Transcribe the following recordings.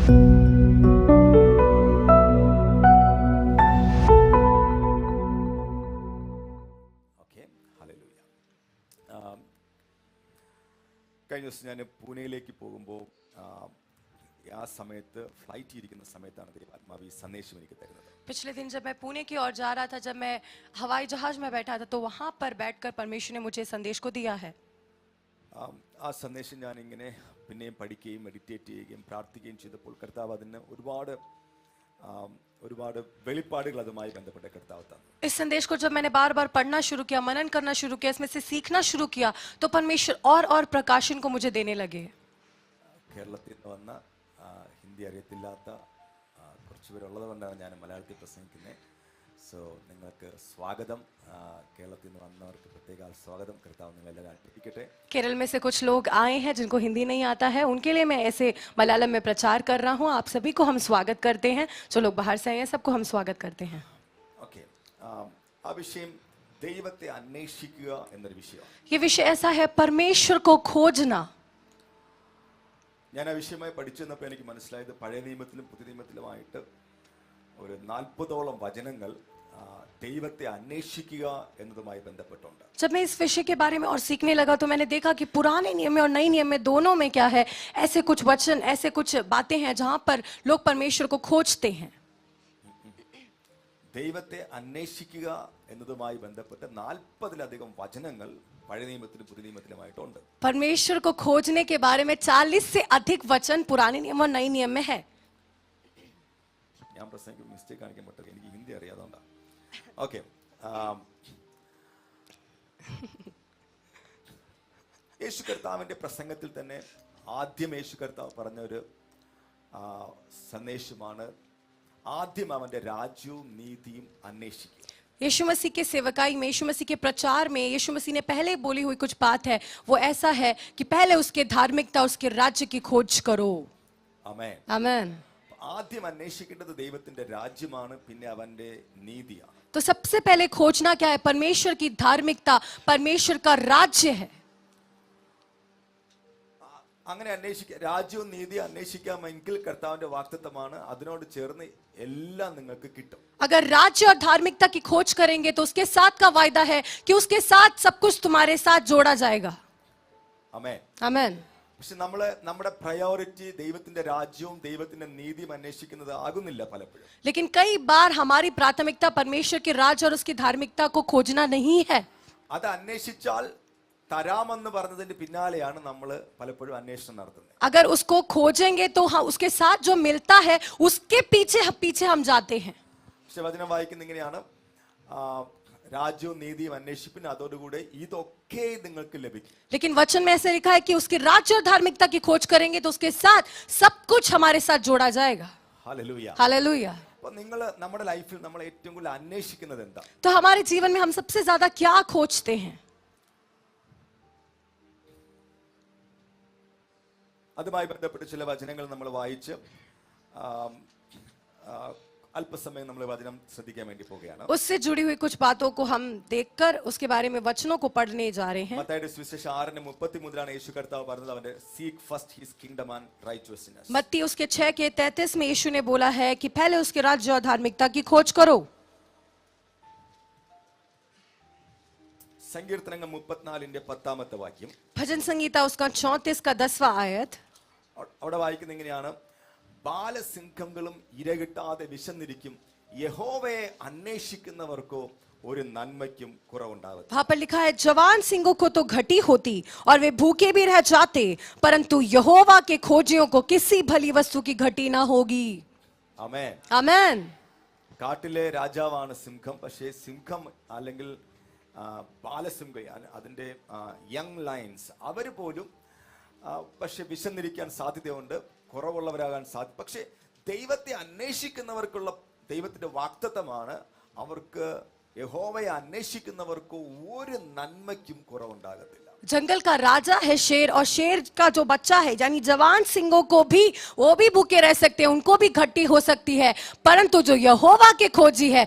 കഴിഞ്ഞ ദിവസം ഞാൻ പൂനെയിലേക്ക് പോകുമ്പോൾ ആ സമയത്ത് ഫ്ലൈറ്റ് ഇരിക്കുന്ന സമയത്താണ് ദൈവാത്മാവ് ഈ സന്ദേശം എനിക്ക് തരുന്നത്. पिछले दिन जब मैं पुणे की ओर जा रहा था, जब मैं हवाई जहाज में बैठा था, तो वहां पर बैठकर परमेश्वर ने मुझे संदेश को दिया है. ആ സന്ദേശം ഞാൻ ഇങ്ങനെ പിന്നെയും പഠിക്കുകയും മെഡിറ്റേറ്റ് ചെയ്യുകയും പ്രാർത്ഥിക്കുകയും ചെയ്തപ്പോൾ കർത്താവ് അതിന് ഒരുപാട് വെളിപ്പാടുകൾ അതുമായി ബന്ധപ്പെട്ട കർത്താവ് തന്നു. इस संदेश को जब मैंने बार-बार पढ़ना शुरू किया, मनन करना शुरू किया, इसमें से सीखना शुरू किया, तो परमेश्वर और प्रकाशन को मुझे देने लगे. കേരളത്തിൽ നിന്ന് വന്ന ഹിന്ദി അറിയത്തില്ലാത്ത കുറച്ച് പേരുള്ളതുകൊണ്ടാണ് ഞാൻ മലയാളത്തിൽ പ്രസംഗിക്കുന്നത്. സോ നിങ്ങൾക്ക് സ്വാഗതം. കേരളത്തിൽ നിന്ന് വന്നവർക്ക് പ്രത്യേക സ്വാഗതം. കർത്താവ് നിങ്ങളെല്ലാം അനുഗ്രഹിക്കട്ടെ. केरल में से कुछ लोग आए हैं जिनको हिंदी नहीं आता है, उनके लिए मैं ऐसे मलयालम में प्रचार कर रहा हूँ. आप सभी को हम स्वागत करते हैं. जो लोग बाहर से आए हैं सबको हम स्वागत करते हैं. ओके, ആ വിഷയം ദൈവത്തെ അന്വേഷിക്കുക എന്നൊരു വിഷയം. ये विषय ऐसा है, परमेश्वर को खोजना. ഞാൻ ആ വിഷയമായി പഠിച്ചു വന്നപ്പോൾ എനിക്ക് മനസ്സിലായത് പഴയ നിയമത്തിലും പുതിയ നിയമത്തിലുമായിട്ട് ഒരു 40ഓളം വചനങ്ങൾ ദൈവത്തെ അന്വേഷിക്കുക എന്നതുമായി ബന്ധപ്പെട്ടുണ്ട്. जब मैं इस विषय के बारे में और सीखने लगा तो मैंने देखा कि पुराने नियम में और नए नियम में दोनों में क्या है, ऐसे कुछ वचन, ऐसे कुछ बातें हैं जहां पर लोग परमेश्वर को खोजते हैं. ദൈവത്തെ അന്വേഷിക്കുക എന്നതുമായി ബന്ധപ്പെട്ട് 40ലധികം വചനങ്ങൾ പഴയ നിയമത്തിലും പുതിയ നിയമത്തിലുമായിട്ടുണ്ട്. परमेश्वर को खोजने के बारे में 40 से अधिक वचन पुराने नियम और नए नियम में है. ഞാൻ പ്രസംഗിക്കും മിസ്റ്റേക്ക് കാണിക്കാൻ പറ്റില്ല, എനിക്ക് ഹിന്ദി അറിയാതുകൊണ്ടാണ്. ഓക്കെ, യേശു കർത്താവിന്റെ പ്രസംഗത്തിൽ തന്നെ ആദ്യം യേശു കർത്താവ് പറഞ്ഞ ഒരു സന്ദേശമാണ്, ആദ്യം അവന്റെ രാജ്യവും നീതിയും അന്വേഷിക്കുക. यीशु मसीह के सेवकाई में, यीशु मसीह के प्रचार में यीशु मसीह ने पहले बोली हुई कुछ बात है, वो ऐसा है कि पहले उसके धार्मिकता, उसके राज्य की खोज करो. ആമേൻ. आमीन. ആദ്യം അന്വേഷിക്കേണ്ടത് ദൈവത്തിന്റെ രാജ്യമാണ്, പിന്നെ അവന്റെ നീതിയാണ്. तो सबसे पहले खोजना क्या है? परमेश्वर की धार्मिकता, परमेश्वर का राज्य है. അങ്ങനെ രാജ്യവും നീതി അന്വേഷിക്കാമെങ്കിൽ കർത്താവിന്റെ വാഗ്ദത്തമാണ്, അതിനോട് ചേർന്ന് എല്ലാം നിങ്ങൾക്ക് കിട്ടും. अगर राज्य और धार्मिकता की खोज करेंगे तो उसके साथ का वायदा है कि उसके साथ सब कुछ तुम्हारे साथ जोड़ा जाएगा. ആമേൻ. आमीन. പക്ഷെ നമ്മുടെ പ്രയോറിറ്റി ദൈവത്തിന്റെ രാജ്യവും ദൈവത്തിന്റെ നീതിയും അന്വേഷിക്കുന്നത് ആകുന്നില്ല പലപ്പോഴും. लेकिन कई बार हमारी प्राथमिकता परमेश्वर के राज्य और उसकी धार्मिकता को खोजना नहीं है. അത് അന്വേഷിച്ചാൽ തരാമെന്ന് പറഞ്ഞതിന്റെ പിന്നാലെയാണ് നമ്മൾ പലപ്പോഴും അന്വേഷണം നടത്തുന്നത്. अगर उसको खोजेंगे तो हाँ, उसके साथ जो मिलता है उसके पीछे हम जाते हैं. പക്ഷെ വചനം വായിക്കുന്ന ഇങ്ങനെയാണ്, രാജ്യവും നീതിയും അന്വേഷിപ്പിന്, അതോടുകൂടെ ഇതൊക്കെ നിങ്ങൾക്ക് ലഭിക്കും. लेकिन वचन में ऐसे लिखा है कि उसके राज्य और धार्मिकता की खोज करेंगे तो उसके साथ सब कुछ हमारे साथ जोड़ा जाएगा. ഹല്ലേലൂയ. हालेलुया. അപ്പോൾ നിങ്ങൾ നമ്മുടെ ലൈഫിൽ നമ്മൾ ഏറ്റവും കൂടുതൽ അന്വേഷിക്കുന്നത് എന്താ? तो हमारे जीवन में हम सबसे ज्यादा क्या खोजते हैं? അതുമായി ബന്ധപ്പെട്ട് ചില വചനങ്ങൾ നമ്മൾ വായിച്ച് അല്പസമയം നമ്മൾ വചനം ശ്രദ്ധിക്കാൻ വേണ്ടി പോവുകയാണ്. उससे जुड़ी हुई कुछ बातों को हम देखकर उसके बारे में वचनों को पढ़ने जा रहे हैं. മത്തായിയുടെ സുവിശേഷം 6:33 യേശു കർത്താവ് പറഞ്ഞത്, അവന്റെ seek first his kingdom and righteousness. मत्ती उसके 6:33 में यीशु ने बोला है कि पहले उसके राज्य और धार्मिकता की खोज करो. സങ്കീർത്തനങ്ങൾ 34:10 വാക്യം. भजन संगीता उसका 34 का 10वां आयत. അവിടെ വായിക്കുന്നത് ഇങ്ങനെയാണ്, ബാലസിംഹങ്ങളും ഇരകിട്ടാതെ വിശന്നിരിക്കും, യഹോവയെ അന്വേഷിക്കുന്നവർക്കോ ഒരു നന്മയ്ക്കും കുറവുണ്ടാവത്തില്ല. वहां पर लिखा है, जवान सिंहों को तो घटी होती और वे भूखे भी रह जाते, परंतु यहोवा के खोजियों को किसी भली वस्तु की घटी ना होगी. ആമേൻ. आमीन. കാട്ടിലെ രാജാവാണ് സിംഹം. പക്ഷേ സിംഹം അല്ലെങ്കിൽ ബാലസിംഹം, അതിന്റെ യങ് ലയൺസ്, അവര് പോലും പക്ഷെ വിശന്നിരിക്കാൻ സാധ്യതയുണ്ട്, കുറവുള്ളവരാകാൻ സാധ്യത. പക്ഷെ ദൈവത്തെ അന്വേഷിക്കുന്നവർക്കുള്ള ദൈവത്തിന്റെ വാഗ്ദത്തമാണ്, അവർക്ക് യഹോവയെ അന്വേഷിക്കുന്നവർക്ക് ഒരു നന്മയ്ക്കും കുറവുണ്ടാകത്തില്ല. जंगल का राजा है शेर, और शेर का जो बच्चा है यानी जवान सिंहों को भी, वो भी भूखे रह सकते हैं, उनको भी घटी हो सकती है, परंतु जो यहोवा के खोजी है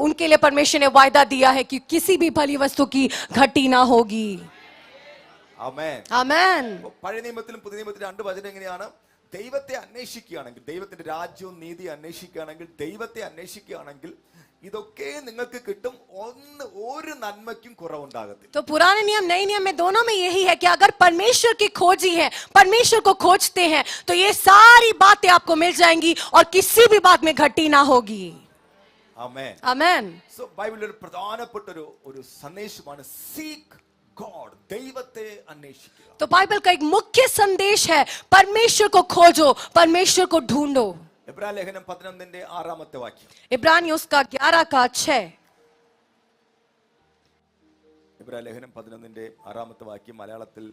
उनके लिए परमेश्वर ने वायदा दिया है कि किसी भी भली वस्तु की घटी ना होगी. ആമേൻ. आमीन. പഴയ നിയമത്തിലും പുതിയ നിയമത്തിലും രണ്ട് വചനം എങ്ങനെയാണ്, ദൈവത്തെ അന്വേഷിക്കുകയാണെങ്കിൽ, ദൈവത്തിന്റെ രാജ്യവും നീതി അന്വേഷിക്കുകയാണെങ്കിൽ, ദൈവത്തെ അന്വേഷിക്കുകയാണെങ്കിൽ ഇതൊക്കെ നിങ്ങൾക്ക് കിട്ടും. ഒരു നന്മയ്ക്കും കുറവുണ്ടാകത്തില്ല. तो पुराने नियम नए नियम में दोनों में यही है कि अगर परमेश्वर की खोजी है, परमेश्वर को खोजते हैं, तो ये सारी बातें आपको मिल जाएंगी और किसी भी बात में घटी ना होगी. ആമേൻ. आमेन. സോ ബൈബിളിൽ ഒരു പ്രധാനപ്പെട്ട ഒരു സന്ദേശമാണ് സീക്ക് ഗോഡ്, ദൈവത്തെ അന്വേഷിക്കുക. तो बाइबल का एक मुख्य संदेश है, परमेश्वर को खोजो, परमेश्वर को ढूंढो. എബ്രായ ലേഖനം 11:6 വാക്യം. इब्रानियों उसका 11 का 6. എബ്രായ ലേഖനം 11:6 വാക്യം മലയാളത്തിൽ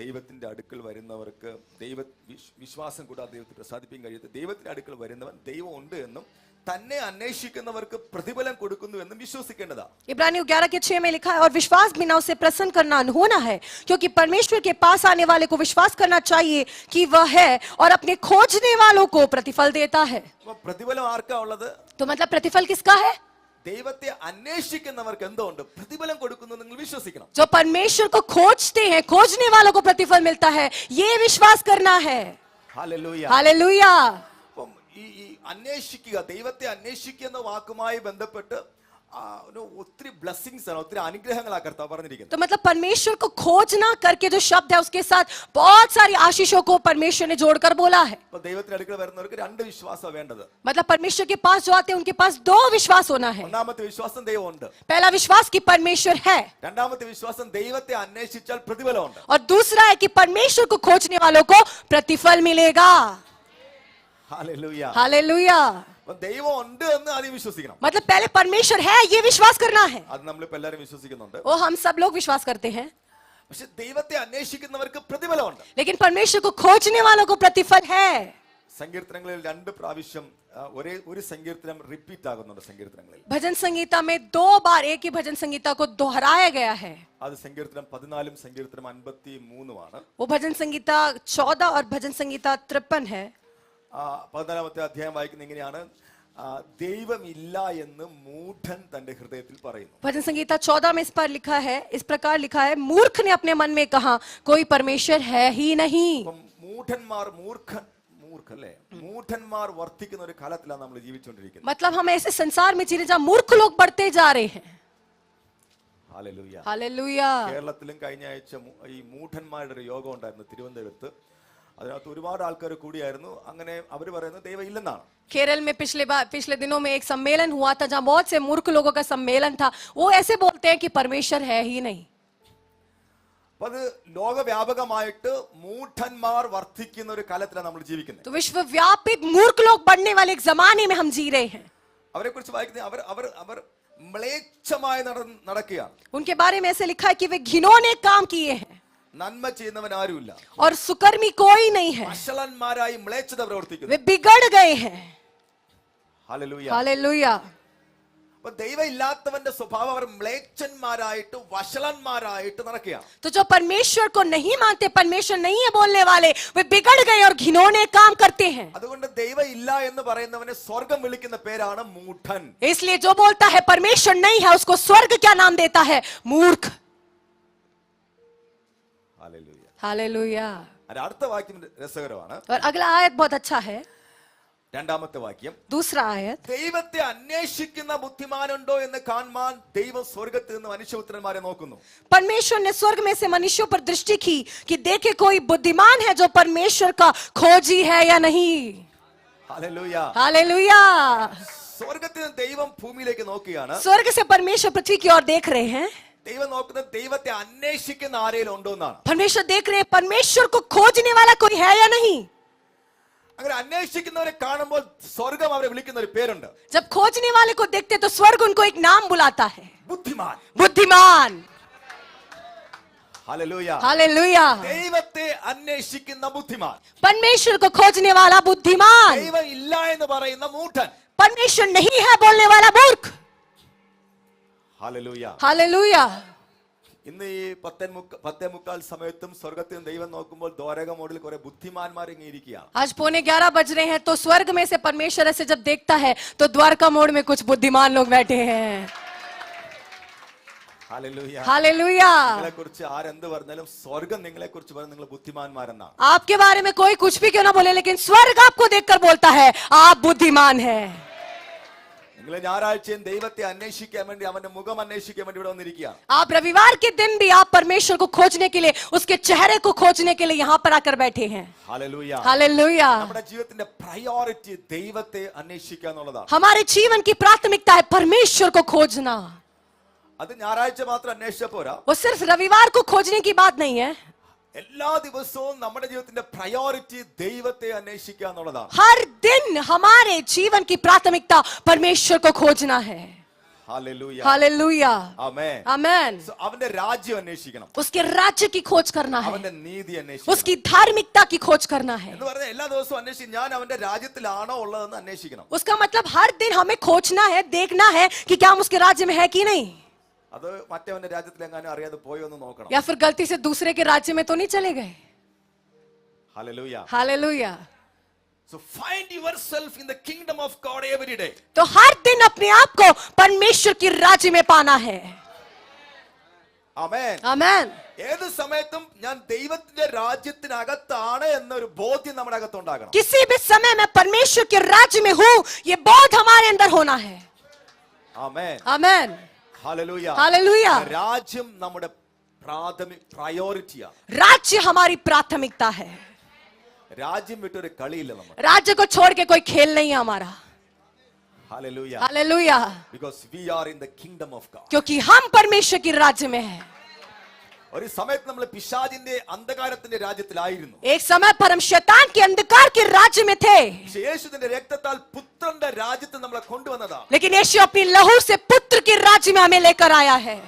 ദൈവത്തിന്റെ അടുക്കൽ വരുന്നവർക്ക് വിശ്വാസം കൂടാതെ ദൈവത്തെ പ്രസാദിപ്പിക്കാൻ കഴിയാത്ത ദൈവത്തിന്റെ അടുക്കൽ വരുന്നവൻ ദൈവം ഉണ്ട് എന്നും തന്നെ അന്വേഷിക്കുന്നവർക്ക് പ്രതിഫലം കൊടുക്കുന്നു എന്നും വിശ്വസിക്കേണ്ടതാണ്. इब्रानियों 11 के 6 में लिखा है, और विश्वास बिना उसे प्रसन्न करना होना है, क्योंकि परमेश्वर के पास आने वाले को विश्वास करना चाहिए कि वह है और अपने खोजने वालों को प्रतिफल देता है. പ്രതിഫലം ആർക്കാ ഉള്ളത്? तो मतलब प्रतिफल किसका है? ദൈവത്തെ അന്വേഷിക്കുന്നവർക്ക് എന്തുണ്ട്? പ്രതിഫലം കൊടുക്കുന്നു നിങ്ങൾ വിശ്വസിക്കണം. जो परमेश्वर को खोजते हैं, खोजने वालों को प्रतिफल मिलता है, ये विश्वास करना है. ഹല്ലേലൂയ. हालेलुया. ഈ അന്വേഷിക്കുക, ദൈവത്തെ അന്വേഷിക്കുക എന്ന വാക്കുമായി ബന്ധപ്പെട്ട് ഒത്തിരി ബ്ലെസ്സിങ്സ് ആണ്, ഒത്തിരി അനുഗ്രഹങ്ങളാ കർത്താവ് പറഞ്ഞിരിക്കുന്നത്. तो मतलब परमेश्वर को खोजना करके जो शब्द है उसके साथ बहुत सारी आशीषों को परमेश्वर ने जोड़कर बोला है. ഇപ്പൊ ദൈവത്തിന്റെ അടുക്കൽ വരുന്നവർക്ക് രണ്ട് വിശ്വാസമാണ് വേണ്ടത്. मतलब परमेश्वर के पास जो आते हैं उनके पास दो विश्वास होना है. ഒന്നാമത്തെ വിശ്വാസം ദൈവമുണ്ട്. पहला विश्वास कि परमेश्वर है, രണ്ടാമത്തെ വിശ്വാസം ദൈവത്തെ അന്വേഷിച്ചാൽ പ്രതിഫലമുണ്ട്. और दूसरा है कि परमेश्वर को खोजने वालों को प्रतिफल मिलेगा. ഹല്ലേലൂയ. हालेलुया. ദൈവം ഉണ്ട് എന്ന് ആദ്യം വിശ്വസിക്കണം. मतलब पहले परमेश्वर है ये विश्वास करना है. അത് നമ്മളിപ്പോ എല്ലാവരും വിശ്വസിക്കുന്നുണ്ട്. वो हम सब लोग विश्वास करते हैं. പക്ഷെ ദൈവത്തെ അന്വേഷിക്കുന്നവർക്ക് പ്രതിഫലമുണ്ട്. लेकिन परमेश्वर को खोजने वालों को प्रतिफल है. സങ്കീർത്തനങ്ങളിൽ 2 പ്രാവശ്യം ഒരു സങ്കീർത്തനം റിപ്പീറ്റ് ആകുന്നുണ്ട്. സങ്കീർത്തനങ്ങളിൽ भजन संगीता में 2 बार एक ही भजन संगीता को दोहराया गया है. അത് സങ്കീർത്തനം 14 സങ്കീർത്തനം 53 ആണ്. वो भजन संगीता 14 और भजन संगीता 53 है. 14-ാമത്തെ അധ്യായം വായിക്കുന്ന ഇങ്ങനെയാണ്, ദൈവമില്ല എന്ന് മൂഢൻ തന്റെ ഹൃദയത്തിൽ പറയുന്നു. भजन संगीता 14 में इस प्रकार लिखा है, मूर्ख ने अपने मन में कहा कोई परमेश्वर है ही नहीं. മൂഢന്മാർ വർദ്ധിക്കുന്ന ഒരു കാലത്തിലാണ് നമ്മൾ ജീവിച്ചുകൊണ്ടിരിക്കുന്നത്. मतलब हम ऐसे संसार में जी रहे जहाँ मूर्ख लोग बढ़ते जा रहे हैं. ഹല്ലേലൂയ. हालेलुया. കേരളത്തിലും കഴിഞ്ഞ ആഴ്ച ഈ മൂഢന്മാരുടെ ഒരു യോഗം ഉണ്ടായിരുന്നു തിരുവനന്തപുരത്ത്. അതിനകത്ത് ഒരുപാട് ആൾക്കാർ കൂടിയായിരുന്നു. അങ്ങനെ അവർ പറയുന്നത് ദൈവം ഇല്ലെന്നാണ്. केरल में पिछले दिनों में एक सम्मेलन हुआ था जहाँ बहुत से मूर्ख लोगों का सम्मेलन था. वो ऐसे बोलते हैं कि परमेश्वर है ही नहीं. അത് ലോകവ്യാപകമായിട്ട് മൂഢന്മാർ വർദ്ധിക്കുന്ന ഒരു കാലത്തിലാണ് നമ്മൾ ജീവിക്കുന്നത്. तो विश्वव्यापी मूर्ख लोग बढ़ने वाले एक जमाने में हम जी रहे हैं. അവരെ കുറിച്ച് വായിക്കുന്നത് അവർ മ്ലേച്ഛമായി നടക്കുകയാണ്. उनके बारे में ऐसे लिखा है कि वे घिनौने काम किए हैं നന്മ ചെയ്യുന്നവൻ ആരുമില്ല. और सुकर्मी कोई नहीं है. വഷളന്മാരായി മ്ലേച്ഛത പ്രവർത്തിക്കുന്നു. वे बिगड़ गए हैं. ഹല്ലേലൂയ. हालेलुया. അപ്പൊ ദൈവം ഇല്ലാത്തവന്റെ സ്വഭാവം അവർ മ്ലേച്ഛന്മാരായിട്ട് വഷളന്മാരായിട്ട് നടക്കുകയാണ്. तो जो परमेश्वर को नहीं मानते, परमेश्वर नहीं है बोलने वाले, वे बिगड़ गए और घिनौने काम करते हैं. അതുകൊണ്ട് ദൈവം ഇല്ല എന്ന് പറയുന്നവനെ സ്വർഗം വിളിക്കുന്ന പേരാണ് മൂഢൻ. इसलिए जो बोलता है परमेश्वर नहीं है उसको स्वर्ग क्या नाम देता है? मूर्ख. ഹല്ലേലൂയ. हालेलुया. അടുത്ത വാക്യം രസകരമാണ്. और अगला आयत बहुत अच्छा है. രണ്ടാമത്തെ വാക്യം, दूसरा आयत, ദൈവത്തെ അന്വേഷിക്കുന്ന ബുദ്ധിമാനുണ്ടോ എന്ന് കാണുവാൻ ദൈവം സ്വർഗത്തിൽ നിന്ന് മനുഷ്യപുത്രന്മാരെ നോക്കുന്നു. परमेश्वर ने स्वर्ग में से मनुष्यों पर दृष्टि की कि देखे कोई बुद्धिमान है जो परमेश्वर का खोजी है या नहीं. ഹല്ലേലൂയ. हालेलुया. സ്വർഗത്തിൽ നിന്ന് ദൈവം ഭൂമിയിലേക്ക് നോക്കുകയാണ്. स्वर्ग से परमेश्वर पृथ्वी की ओर देख रहे हैं. ദൈവം നോക്കുന്നത് ദൈവത്തെ അന്വേഷിക്കുന്ന ആരെങ്കിലും ഉണ്ടോ എന്നാണ്. परमेश्वर देख रहे हैं परमेश्वर को खोजने वाला कोई है या नहीं. അങ്ങനെ അന്വേഷിക്കുന്നവരെ കാണുമ്പോൾ സ്വർഗം അവരെ വിളിക്കുന്ന ഒരു പേരുണ്ട്. जब खोजने वाले को देखते तो स्वर्ग उनको एक नाम बुलाता है, ബുദ്ധിമാൻ. बुद्धिमान. ഹല്ലേലൂയ. हालेलुया. ദൈവത്തെ അന്വേഷിക്കുന്ന ബുദ്ധിമാൻ. परमेश्वर को खोजने वाला बुद्धिमान. ദൈവം ഇല്ല എന്ന് പറയുന്ന മൂഢൻ. परमेश्वर नहीं है बोलने वाला मूर्ख. ഹല്ലേലൂയ. हालेलुया. ഇന്ന് ഈ 10:15 സമയത്തും സ്വർഗത്തിൽ ദൈവം നോക്കുമ്പോൾ ദ്വാരക മോഡിൽ കുറെ ബുദ്ധിമാന്മാർ ഇങ്ങനെ ഇരിക്കുകയാണ്. आज 11:15 बज रहे हैं तो स्वर्ग में से परमेश्वर ऐसे जब देखता है तो द्वारका मोड़ में कुछ बुद्धिमान लोग बैठे हैं. ഹല്ലേലൂയ. हालेलुया। നിങ്ങളെ കുറിച്ച് ആരെന്ത് പറഞ്ഞാലും സ്വർഗം നിങ്ങളെ കുറിച്ച് പറഞ്ഞ നിങ്ങൾ ബുദ്ധിമാന്മാരെന്നാണ്. आपके बारे में कोई कुछ भी क्यों ना बोले, लेकिन स्वर्ग आपको देखकर बोलता है आप बुद्धिमान है। നിങ്ങൾ ഞായറാഴ്ചയും ദൈവത്തെ അന്വേഷിക്കാൻ വേണ്ടി അവന്റെ മുഖം അന്വേഷിക്കാൻ വേണ്ടി ഇവിടെ വന്നിരിക്കുക. आप रविवार के दिन भी आप परमेश्वर को खोजने के लिए, उसके चेहरे को खोजने के लिए यहाँ पर आकर बैठे हैं। ഹല്ലേലൂയ. हालेलुया। നമ്മുടെ ജീവിതത്തിന്റെ പ്രയോറിറ്റി ദൈവത്തെ അന്വേഷിക്കുക എന്നുള്ളതാണ്. हमारे जीवन की प्राथमिकता है परमेश्वर को खोजना। അത് ഞായറാഴ്ച മാത്രം അന്വേഷിച്ച പോരാ. वो सिर्फ रविवार को खोजने की बात नहीं है, എല്ലാ ദിവസവും നമ്മുടെ ജീവിതത്തിന്റെ പ്രയോറിറ്റി ദൈവത്തെ അന്വേഷിക്കുക എന്നുള്ളതാണ്. हर दिन हमारे जीवन की प्राथमिकता परमेश्वर को खोजना है। ഹല്ലേലൂയ. हालेलुया। ആമേൻ. आमेन। So, അവന്റെ രാജ്യം അന്വേഷിക്കണം. उसके राज्य की खोज करना है, അവന്റെ നീതി അന്വേഷിക്കണം. उसकी धार्मिकता की खोज करना है। എന്ന് പറഞ്ഞാൽ എല്ലാ ദിവസവും അന്വേഷിക്കും ഞാൻ അവന്റെ രാജ്യത്തിലാണോ ഉള്ളതെന്ന് അന്വേഷിക്കണം. उसका मतलब हर दिन हमें खोजना है, देखना है कि क्या हम उसके राज्य में है कि नहीं, അത് മറ്റവന്റെ രാജ്യത്തിലെങ്ങാനും അറിയാതെ പോയോ എന്ന് നോക്കണം. या फिर गलती से दूसरे के राज्य में तो नहीं चले गए। Hallelujah. Hallelujah. So find yourself in the kingdom of God every day. तो हर दिन अपने आप को परमेश्वर की राज्य में पाना है। ആമേൻ. आमेन। ഏത് സമയത്തും ഞാൻ ദൈവത്തിന്റെ രാജ്യത്തിനകത്താണ് എന്നൊരു ബോധ്യം നമ്മുടെ അകത്തുണ്ടാകണം. किसी भी समय मैं परमेश्वर के राज्य में हूँ, ये बोध हमारे अंदर होना है। ആമേൻ. आमेन। ഹല്ലേലൂയ. हालेलुया। രാജ്യം നമ്മുടെ പ്രയോറിറ്റിയാണ്. राज्य हमारी प्राथमिकता है। രാജ്യം വിട്ടൊരു കളിയില്ല നമ്മൾ. राज्य को छोड़ के कोई खेल नहीं है हमारा। Hallelujah. Hallelujah. Because we are in the kingdom of God. क्योंकि हम परमेश्वर के राज्य में हैं। ഒരു സമയത്ത് നമ്മൾ പിശാചിന്റെ അന്ധകാരത്തിന്റെ രാജ്യത്തിലായിരുന്നു. एक समय पर हम शैतान के अंधकार के राज्य में थे, പക്ഷേ യേശുവിന്റെ രക്തത്താൽ പുത്രന്റെ രാജ്യത്ത് നമ്മളെ കൊണ്ടുവന്നതാണ്. लेकिन यीशु अपनी लहू से पुत्र के राज्य में हमें लेकर आया है।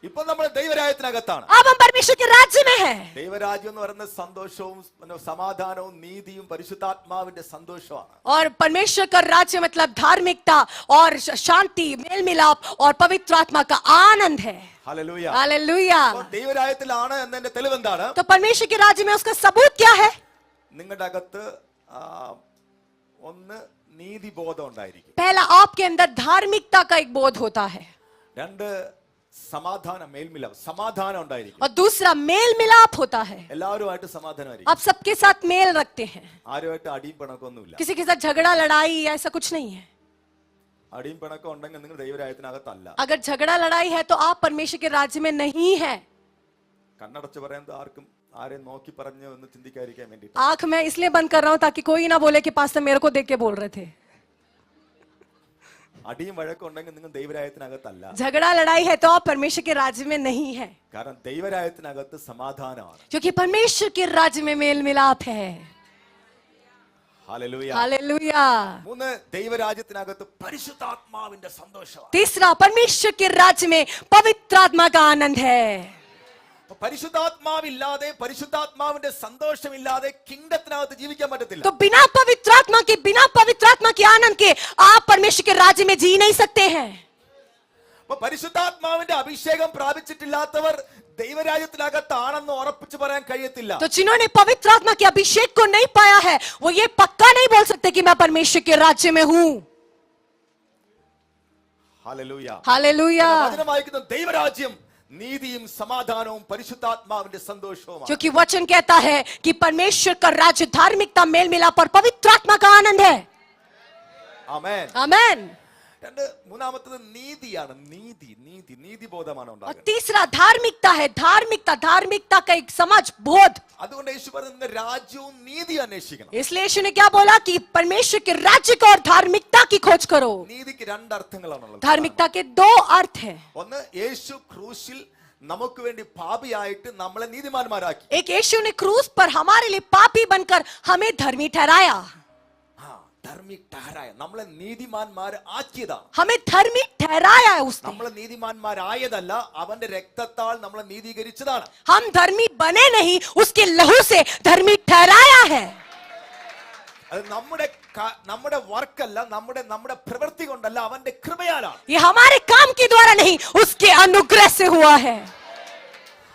ഇപ്പൊ നമ്മൾ ദൈവരാജ്യത്തിനകത്താണ്. अब हम परमेश्वर के राज्य में हैं। ദൈവരാജ്യം എന്ന് പറയുന്നത് സന്തോഷവും സമാധാനവും നീതിയും പരിശുദ്ധാത്മാവിന്റെ സന്തോഷമാണ്. और परमेश्वर का राज्य मतलब धार्मिकता और शांति, मेल मिलाप और पवित्र आत्मा का आनंद है। ഹല്ലേലൂയ. हालेलुया। അപ്പോൾ ദൈവരാജ്യത്തിലാണ് എന്നതിന്റെ തെളിവെന്താണ്? तो परमेश्वर के राज्य में उसका सबूत क्या है? നിങ്ങളുടെ അകത്ത് ഒന്ന് നീതിബോധം ഉണ്ടായിരിക്കും. पहला, आपके अंदर धार्मिकता का एक बोध होता है, രണ്ട് സമാധാനം മേൽമിലാപ്പ് സമാധാനം ഉണ്ടായിരിക്കും. और दूसरा मेल मिलाप होता है। എല്ലാവരുമായിട്ട് സമാധാനമായിരിക്കും. आप सबके साथ मेल रखते हैं, ആരുമായിട്ട് അടിയും പിണക്കൊന്നുമില്ല. किसी के साथ झगड़ा लड़ाई ऐसा कुछ नहीं है। അടിയും പിണക്കം ഉണ്ടെങ്കിൽ നിങ്ങൾ ദൈവരാജ്യത്തിനകത്തല്ല. अगर झगड़ा लड़ाई है तो आप परमेश्वर के राज्य में नहीं है। കണ്ണടച്ച് പറയുന്നത് ആർക്കും ആരെയും നോക്കി പറഞ്ഞു എന്ന് ചിന്തിക്കാതിരിക്കാൻ വേണ്ടി. आंख मैं इसलिए बंद कर रहा हूं ताकि कोई ना बोले कि पास्टर मेरे को देख के बोल रहे थे। അടിയും വഴക്കം ഉണ്ടെങ്കിൽ നിങ്ങൾ ദൈവരാജ്യത്തിനകത്തല്ല. झगड़ा लड़ाई है तो आप परमेश्वर के राज्य में नहीं है, കാരണം ദൈവരാജ്യത്തിനകത്ത് സമാധാനമാണ്. क्योंकि परमेश्वर के राज्य में मेल मिलाप है। ഹല്ലേലൂയ. हालेलुया। മൂന്ന് ദൈവരാജ്യത്തിനകത്ത് പരിശുദ്ധാത്മാവിന്റെ സന്തോഷമാണ്. तीसरा, परमेश्वर के राज्य में पवित्र आत्मा का आनंद है। പരിശുദ്ധാത്മാവില്ലാതെ പരിശുദ്ധാത്മാവിന്റെ സന്തോഷമില്ലാതെ കിങ്ഡത്തിനകത്ത് ജീവിക്കാൻ പറ്റത്തില്ല. तो बिना पवित्र आत्मा के आनंद के आप परमेश्वर के राज्य में जी नहीं सकते हैं। അപ്പൊ പരിശുദ്ധാത്മാവിന്റെ അഭിഷേകം പ്രാപിച്ചിട്ടില്ലാത്തവർ ദൈവരാജ്യത്തിനകത്താണെന്ന് ഉറപ്പിച്ചു പറയാൻ കഴിയത്തില്ല. तो जिन्होंने पवित्र आत्मा के अभिषेक को नहीं पाया है, वो ये पक्का नहीं बोल सकते कि मैं परमेश्वर के राज्य में हूँ। ഹല്ലേലൂയ. हालेलुया। വചനം വായിക്കുന്നു ദൈവരാജ്യം നീതിയും സമാധാനവും പരിശുദ്ധാത്മാവിന്റെ സന്തോഷവുമാണ്. क्योंकि वचन कहता है कि परमेश्वर का राज्य धार्मिकता, मेल मिलाप और पवित्र आत्मा का आनंद है। ആമേൻ. आमेन। രണ്ട് മൂന്നാമത്തത് നീതിയാണ്. നീതിബോധമാണ് और ഉണ്ടാകുന്നത്. तीसरा धार्मिकता है, धार्मिकता का एक समझ, बोध। അതുകൊണ്ട് യേശു പറഞ്ഞു രാജ്യവും നീതി അന്വേഷിക്കണം. इसलिए यीशु ने क्या बोला कि परमेश्वर के राज्य को और धार्मिकता की खोज करो। നീതിക്ക് രണ്ട് അർത്ഥങ്ങളാണുള്ളത്. धार्मिकता के दो अर्थ हैं। ഒന്ന് യേശു ക്രൂശിൽ നമുക്ക് വേണ്ടി പാപിയായിട്ട് നമ്മളെ നീതിമാന്മാരാക്കി. एक, यीशु ने क्रूस पर हमारे लिए पापी बनकर हमें धर्मी ठहराया। ധർമ്മിക് ठहराയ നമ്മളെ നീതിമാന്മാർ ആക്കിയതാണ്. हमें धर्मी ठहराया है उसने। നമ്മളെ നീതിമാന്മാരായതല്ല, അവന്റെ രക്തത്താൽ നമ്മളെ നീതീകരിച്ചതാണ്. हम धर्मी बने नहीं, उसके लहू से धर्मी ठहराया है। അത് നമ്മുടെ വർക്കല്ല, നമ്മുടെ പ്രവൃത്തി കൊണ്ടല്ല, അവന്റെ കൃപയാലാണ്. ये हमारे काम के द्वारा नहीं, उसके अनुग्रह से हुआ है।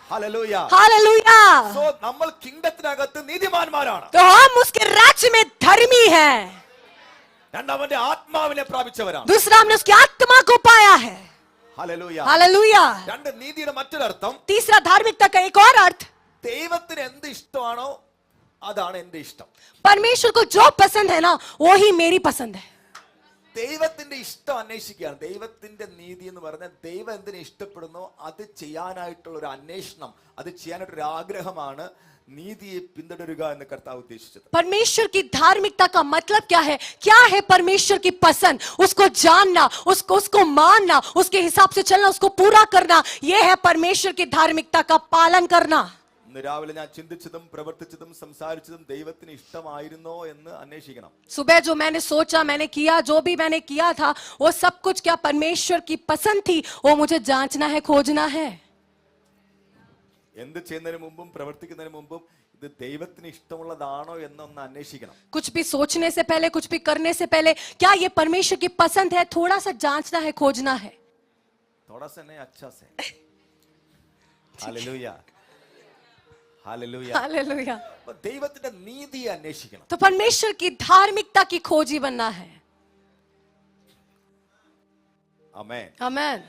ഹല്ലേലൂയ. हालेलुया। സോ നമ്മൾ കിങ്ഡത്തിനകത്ത് നീതിമാന്മാരാണ്. तो हम उसके राज्य में धर्मी हैं। രണ്ടാമന്റെ ആത്മാവിനെ പ്രാപിച്ചവരാണ്. दूसरा, हमने उसकी आत्मा को पाया है। ഹല്ലേലൂയ. हालेलुया। രണ്ട് നീതിയുടെ മറ്റൊരർത്ഥം, तीसरा धार्मिकता का एक और अर्थ, ദൈവത്തിന് എന്ത് ഇഷ്ടമാണോ അതാണ് എന്റെ ഇഷ്ടം. परमेश्वर को जो पसंद है ना वो ही मेरी पसंद है। ദൈവത്തിന്റെ ഇഷ്ടം അന്വേഷിക്കുകയാണ്. ദൈവത്തിന്റെ നീതി എന്ന് പറഞ്ഞാൽ ദൈവം എന്തിനെ ഇഷ്ടപ്പെടുന്നോ അത് ചെയ്യാനായിട്ടുള്ള ഒരു അന്വേഷണം, അത് ചെയ്യാനായിട്ടൊരു ആഗ്രഹമാണ് നീതിയെ പിന്തുടരുക എന്ന് കർത്താവ് ഉദ്ദേശിച്ചത്. परमेश्वर की धार्मिकता का मतलब क्या है परमेश्वर की पसंद, उसको जानना, उसको मानना, उसके हिसाब से चलना, उसको पूरा करना, यह है परमेश्वर की धार्मिकता का पालन करना। ഇന്ന് രാവിലെ ഞാൻ ചിന്തിച്ചതും പ്രവർത്തിച്ചതും സംസാരിച്ചതും ദൈവത്തിന് ഇഷ്ടമായിരുന്നോ എന്ന് അന്വേഷിക്കണം. सुबह जो मैंने सोचा, मैंने किया, जो भी मैंने किया था, वो सब कुछ क्या परमेश्वर की पसंद थी, वो मुझे जांचना है, खोजना है। എന്ത് ചെയ്യുന്നതിന് മുമ്പും പ്രവർത്തിക്കുന്നതിന് മുമ്പും ഇത് ദൈവത്തിന് ഇഷ്ടമുള്ളതാണോ എന്നൊന്ന് അന്വേഷിക്കണം. कुछ भी सोचने से पहले, कुछ भी करने से पहले, क्या ये परमेश्वर की पसंद है, थोड़ा सा जांचना है, खोजना है। थोड़ा सा नहीं, अच्छा से. Hallelujah, hallelujah. हालेलुया। അപ്പൊ ദൈവത്തിന്റെ നീതിയെ അന്വേഷിക്കണം. तो परमेश्वर की धार्मिकता की खोजी बनना है। ആമേൻ. आमेन।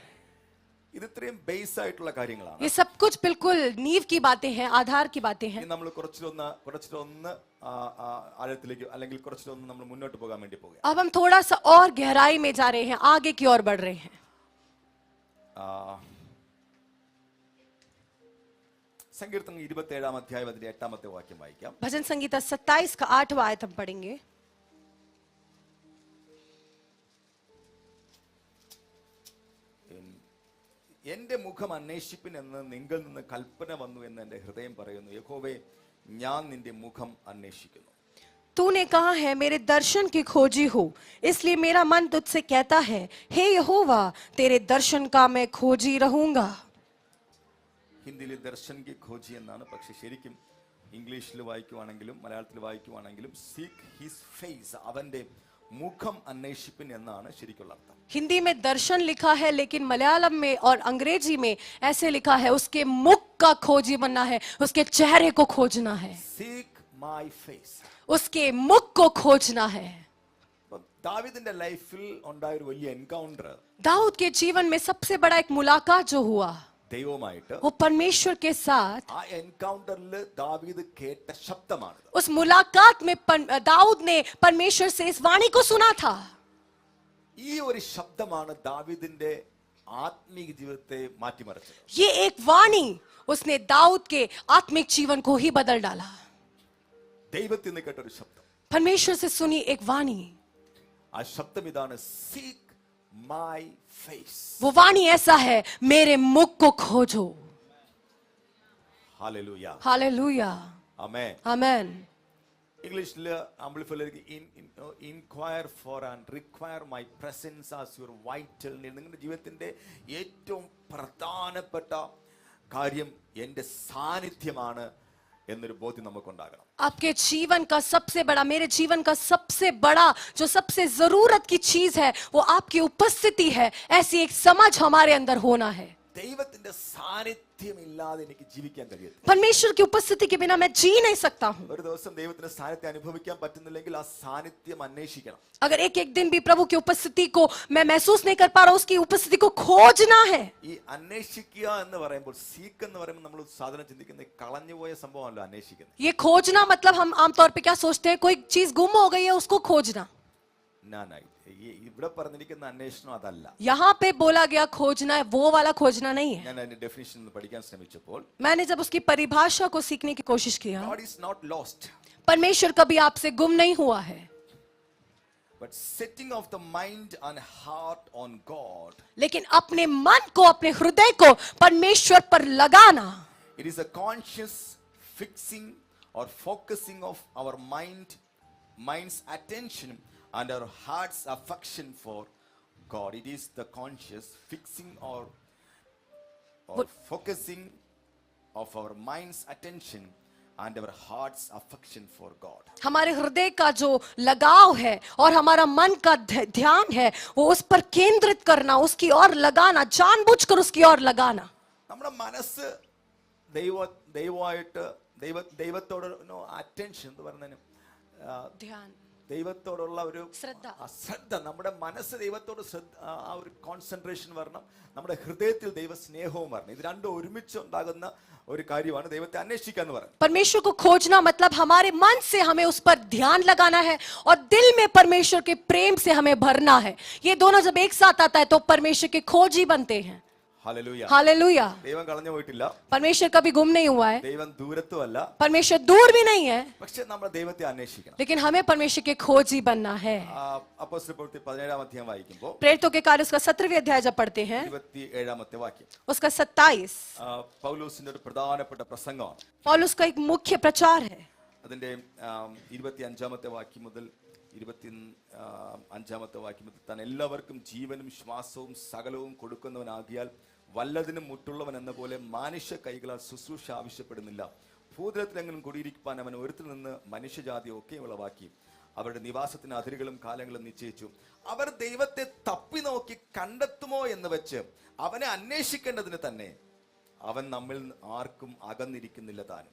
ഇത് ഇത്രയും ബേസ് ആയിട്ടുള്ള കാര്യങ്ങളാണ്. ये सब कुछ बिल्कुल नींव की बातें हैं, आधार की बातें हैं। ഇനി നമ്മൾ കുറച്ചിലൊന്ന് ആഴത്തിലേക്ക് അല്ലെങ്കിൽ കുറച്ചിലൊന്ന് നമ്മൾ മുന്നോട്ട് പോകാൻ വേണ്ടി പോകുക. अब हम थोड़ा सा और गहराई में जा रहे हैं, आगे की ओर बढ़ रहे हैं। സങ്കീർത്തനം 27-ാം അധ്യായം അതിന്റെ 8-ാമത്തെ വാക്യം വായിക്കാം. भजन संगीता 27 का 8वां आयत हम पढ़ेंगे। എന്റെ മുഖം അന്വേഷിപ്പിൻ എന്ന് നിങ്ങൾ നിന്ന് കൽപ്പന വന്നു എന്ന് എന്റെ ഹൃദയം പറയുന്നു. യഹോവേ, ഞാൻ നിന്റെ മുഖം അന്വേഷിക്കുന്നു. तूने कहा है मेरे दर्शन की खोजी हो, इसलिए मेरा मन तुझसे कहता है, हे यहोवा तेरे दर्शन का मैं खोजी रहूंगा। ഹിന്ദിയിൽ ദർശൻ കി ഖോജി എന്നാണ്, പക്ഷെ ശരിക്കും ഇംഗ്ലീഷിൽ വായിക്കുവാണെങ്കിലും മലയാളത്തിൽ വായിക്കുവാണെങ്കിലും സീക്ക് ഹിസ് ഫേസ്, അവന്റെ മുഖം അന്വേഷിപ്പിൻ എന്നാണ് ശരിക്കുള്ള അർത്ഥം. हिंदी में दर्शन लिखा है, लेकिन मलयालम में और अंग्रेजी में ऐसे लिखा है उसके मुख का खोजी बनना है, उसके चेहरे को खोजना है, സീക്ക് മൈ ഫേസ്, उसके मुख को खोजना है। ദാവീദിന്റെ ലൈഫിൽ ഉണ്ടായ ഒരു വലിയ എൻകൗണ്ടർ, दाऊद के जीवन में सबसे बड़ा एक मुलाकात जो हुआ ദൈവവുമായിട്ട്, वो परमेश्वर के साथ, ആ എൻകൗണ്ടറിൽ ദാവീദ് കേട്ട ശബ്ദമാണ്. उस मुलाकात में दाऊद ने परमेश्वर से इस वाणी को सुना था। ഈ ഒരു ശബ്ദമാണ് ദാവീദിന്റെ ആത്മീയ ജീവിതത്തെ മാറ്റിമറിച്ചത്. ये एक वाणी उसने दाऊद के आत्मिक जीवन को ही बदल डाला। ദൈവത്തിൽ നിന്ന് കേട്ട ഒരു ശബ്ദം, परमेश्वर से सुनी एक वाणी, ആ ശബ്ദം ഇതാണ്, സീക്ക് മൈ ഫേസ്. वो वाणी ऐसा है, मेरे मुख को खोजो। Hallelujah, hallelujah. ആമേൻ. आमेन। ഇംഗ്ലീഷിൽ ആംപ്ലിഫൈലേക്ക് inquire for and require my presence as your vital need. നിങ്ങളുടെ ജീവിതത്തിന്റെ ഏറ്റവും പ്രധാനപ്പെട്ട കാര്യം എന്റെ സാന്നിധ്യമാണ് എന്നൊരു ബോധ്യം നമുക്കുണ്ടാകണം. आपके जीवन का सबसे बड़ा, मेरे जीवन का सबसे बड़ा, जो सबसे जरूरत की चीज है वो आपकी उपस्थिति है, ऐसी एक समझ हमारे अंदर होना है। ദൈവത്തിന്റെ സാന്നിധ്യം ഇല്ലാതെ എനിക്ക് ജീവിക്കാൻ കഴിയത്തില്ല. परमेश्वर की उपस्थिति के बिना मैं जी नहीं सकता हूँ। ഒരു ദിവസം ദൈവത്തിന്റെ സാന്നിധ്യം അനുഭവിക്കാൻ പറ്റുന്നില്ലെങ്കിൽ ആ സാന്നിധ്യം അന്വേഷിക്കണം. अगर एक एक दिन भी प्रभु की उपस्थिति को मैं महसूस नहीं कर पा रहा, उसकी उपस्थिति को खोजना है। ഈ അന്വേഷിക്കുക എന്ന് പറയുമ്പോൾ, സീക്ക് എന്ന് പറയുമ്പോൾ നമ്മൾ സാധാരണ ചിന്തിക്കുന്നത് കളഞ്ഞുപോയ സംഭവമല്ലോ അന്വേഷിക്കുന്നത്. ये खोजना मतलब हम आमतौर पे क्या सोचते हैं, कोई चीज गुम हो गई है उसको खोजना। ഇവിടെ പറഞ്ഞിരിക്കുന്ന അന്വേഷണം അതല്ല. यहाँ पे बोला गया खोजना है, वो वाला खोजना नहीं है। ഞാൻ അതിന്റെ ഡെഫിനിഷൻ പഠിക്കാൻ ശ്രമിച്ചപ്പോൾ, मैंने जब उसकी परिभाषा को सीखने की कोशिश किया, God is not lost, परमेश्वर कभी आपसे गुम नहीं हुआ है, but setting of the mind and heart on God. लेकिन अपने मन को, अपने हृदय को परमेश्वर पर लगाना। It is a conscious fixing or focusing of our mind's attention and our heart's affection for God. It is the conscious fixing or focusing of our mind's attention and our heart's affection for God. हमारे हृदय का जो लगाव है और हमारा मन का ध्यान है, वो उस पर केंद्रित करना, उसकी ओर लगाना, जानबूझकर उसकी ओर लगाना। നമ്മുടെ മനസ്സ് ദൈവത്തോട് അറ്റൻഷൻ എന്ന് പറഞ്ഞതിന് ध्यान ദൈവത്തോടുള്ള ഒരു ശ്രദ്ധ. ശ്രദ്ധ, നമ്മുടെ മനസ്സ് ദൈവത്തോട് ആ ഒരു കോൺസെൻട്രേഷൻ വരണം, നമ്മുടെ ഹൃദയത്തിൽ ദൈവ സ്നേഹവും വരണം. ഇത് രണ്ടും ഒരുമിച്ച് ഉണ്ടാകുന്ന ഒരു കാര്യമാണ് ദൈവത്തെ അന്വേഷിക്കുക എന്ന് പറയുന്നത്. परमेश्वर को खोजना मतलब हमारे मन से हमें उस पर ध्यान लगाना है और दिल में परमेश्वर के प्रेम से हमें भरना है. ये दोनों जब एक साथ आता है तो परमेश्वर के खोजी बनते हैं. ഹല്ലേലൂയ. हालेलुया. ദൈവം കളഞ്ഞു പോയിട്ടില്ല, परमेश्वर कभी गुम नहीं हुआ है, ദൈവം ദൂരത്തുമല്ല. परमेश्वर दूर भी नहीं है, പക്ഷെ നമ്മൾ ദൈവത്തെ അന്വേഷിക്കണം. लेकिन हमें परमेश्वर के खोजी बनना है. അപ്പോസ്തലപ്രവൃത്തി 17-ാം അധ്യായം വായിക്കുമ്പോൾ प्रेरितों के कार्य उसका 17वें अध्याय जब पढ़ते हैं 27-ാമത്തെ വാക്യം उसका 27 പൗലോസിന്റെ ഒരു പ്രധാനപ്പെട്ട പ്രസംഗമാണ്. पौलुस का एक मुख्य प्रचार है. അതിന്റെ 25-ാമത്തെ വാക്യം മുതൽ 25-ാമത്തെ വാക്യം മുതൽ താൻ എല്ലാവർക്കും ജീവനും ശ്വാസവും സകലവും കൊടുക്കുന്നവനാകിയാൽ വല്ലതിനും മുട്ടുള്ളവൻ എന്ന പോലെ മാനുഷ്യ കൈകളാൽ ശുശ്രൂഷ ആവശ്യപ്പെടുന്നില്ല. ഭൂതലത്തിലെങ്കിലും കുടിയിരിക്കാൻ അവൻ ഒരുത്തിൽ നിന്ന് മനുഷ്യജാതി ഒക്കെ ഉളവാക്കി അവരുടെ നിവാസത്തിന് അതിരുകളും കാലങ്ങളും നിശ്ചയിച്ചു. അവർ ദൈവത്തെ തപ്പി നോക്കി കണ്ടെത്തുമോ എന്ന് വെച്ച് അവനെ അന്വേഷിക്കേണ്ടതിന് തന്നെ അവൻ നമ്മിൽ ആർക്കും അകന്നിരിക്കുന്നില്ല താനും.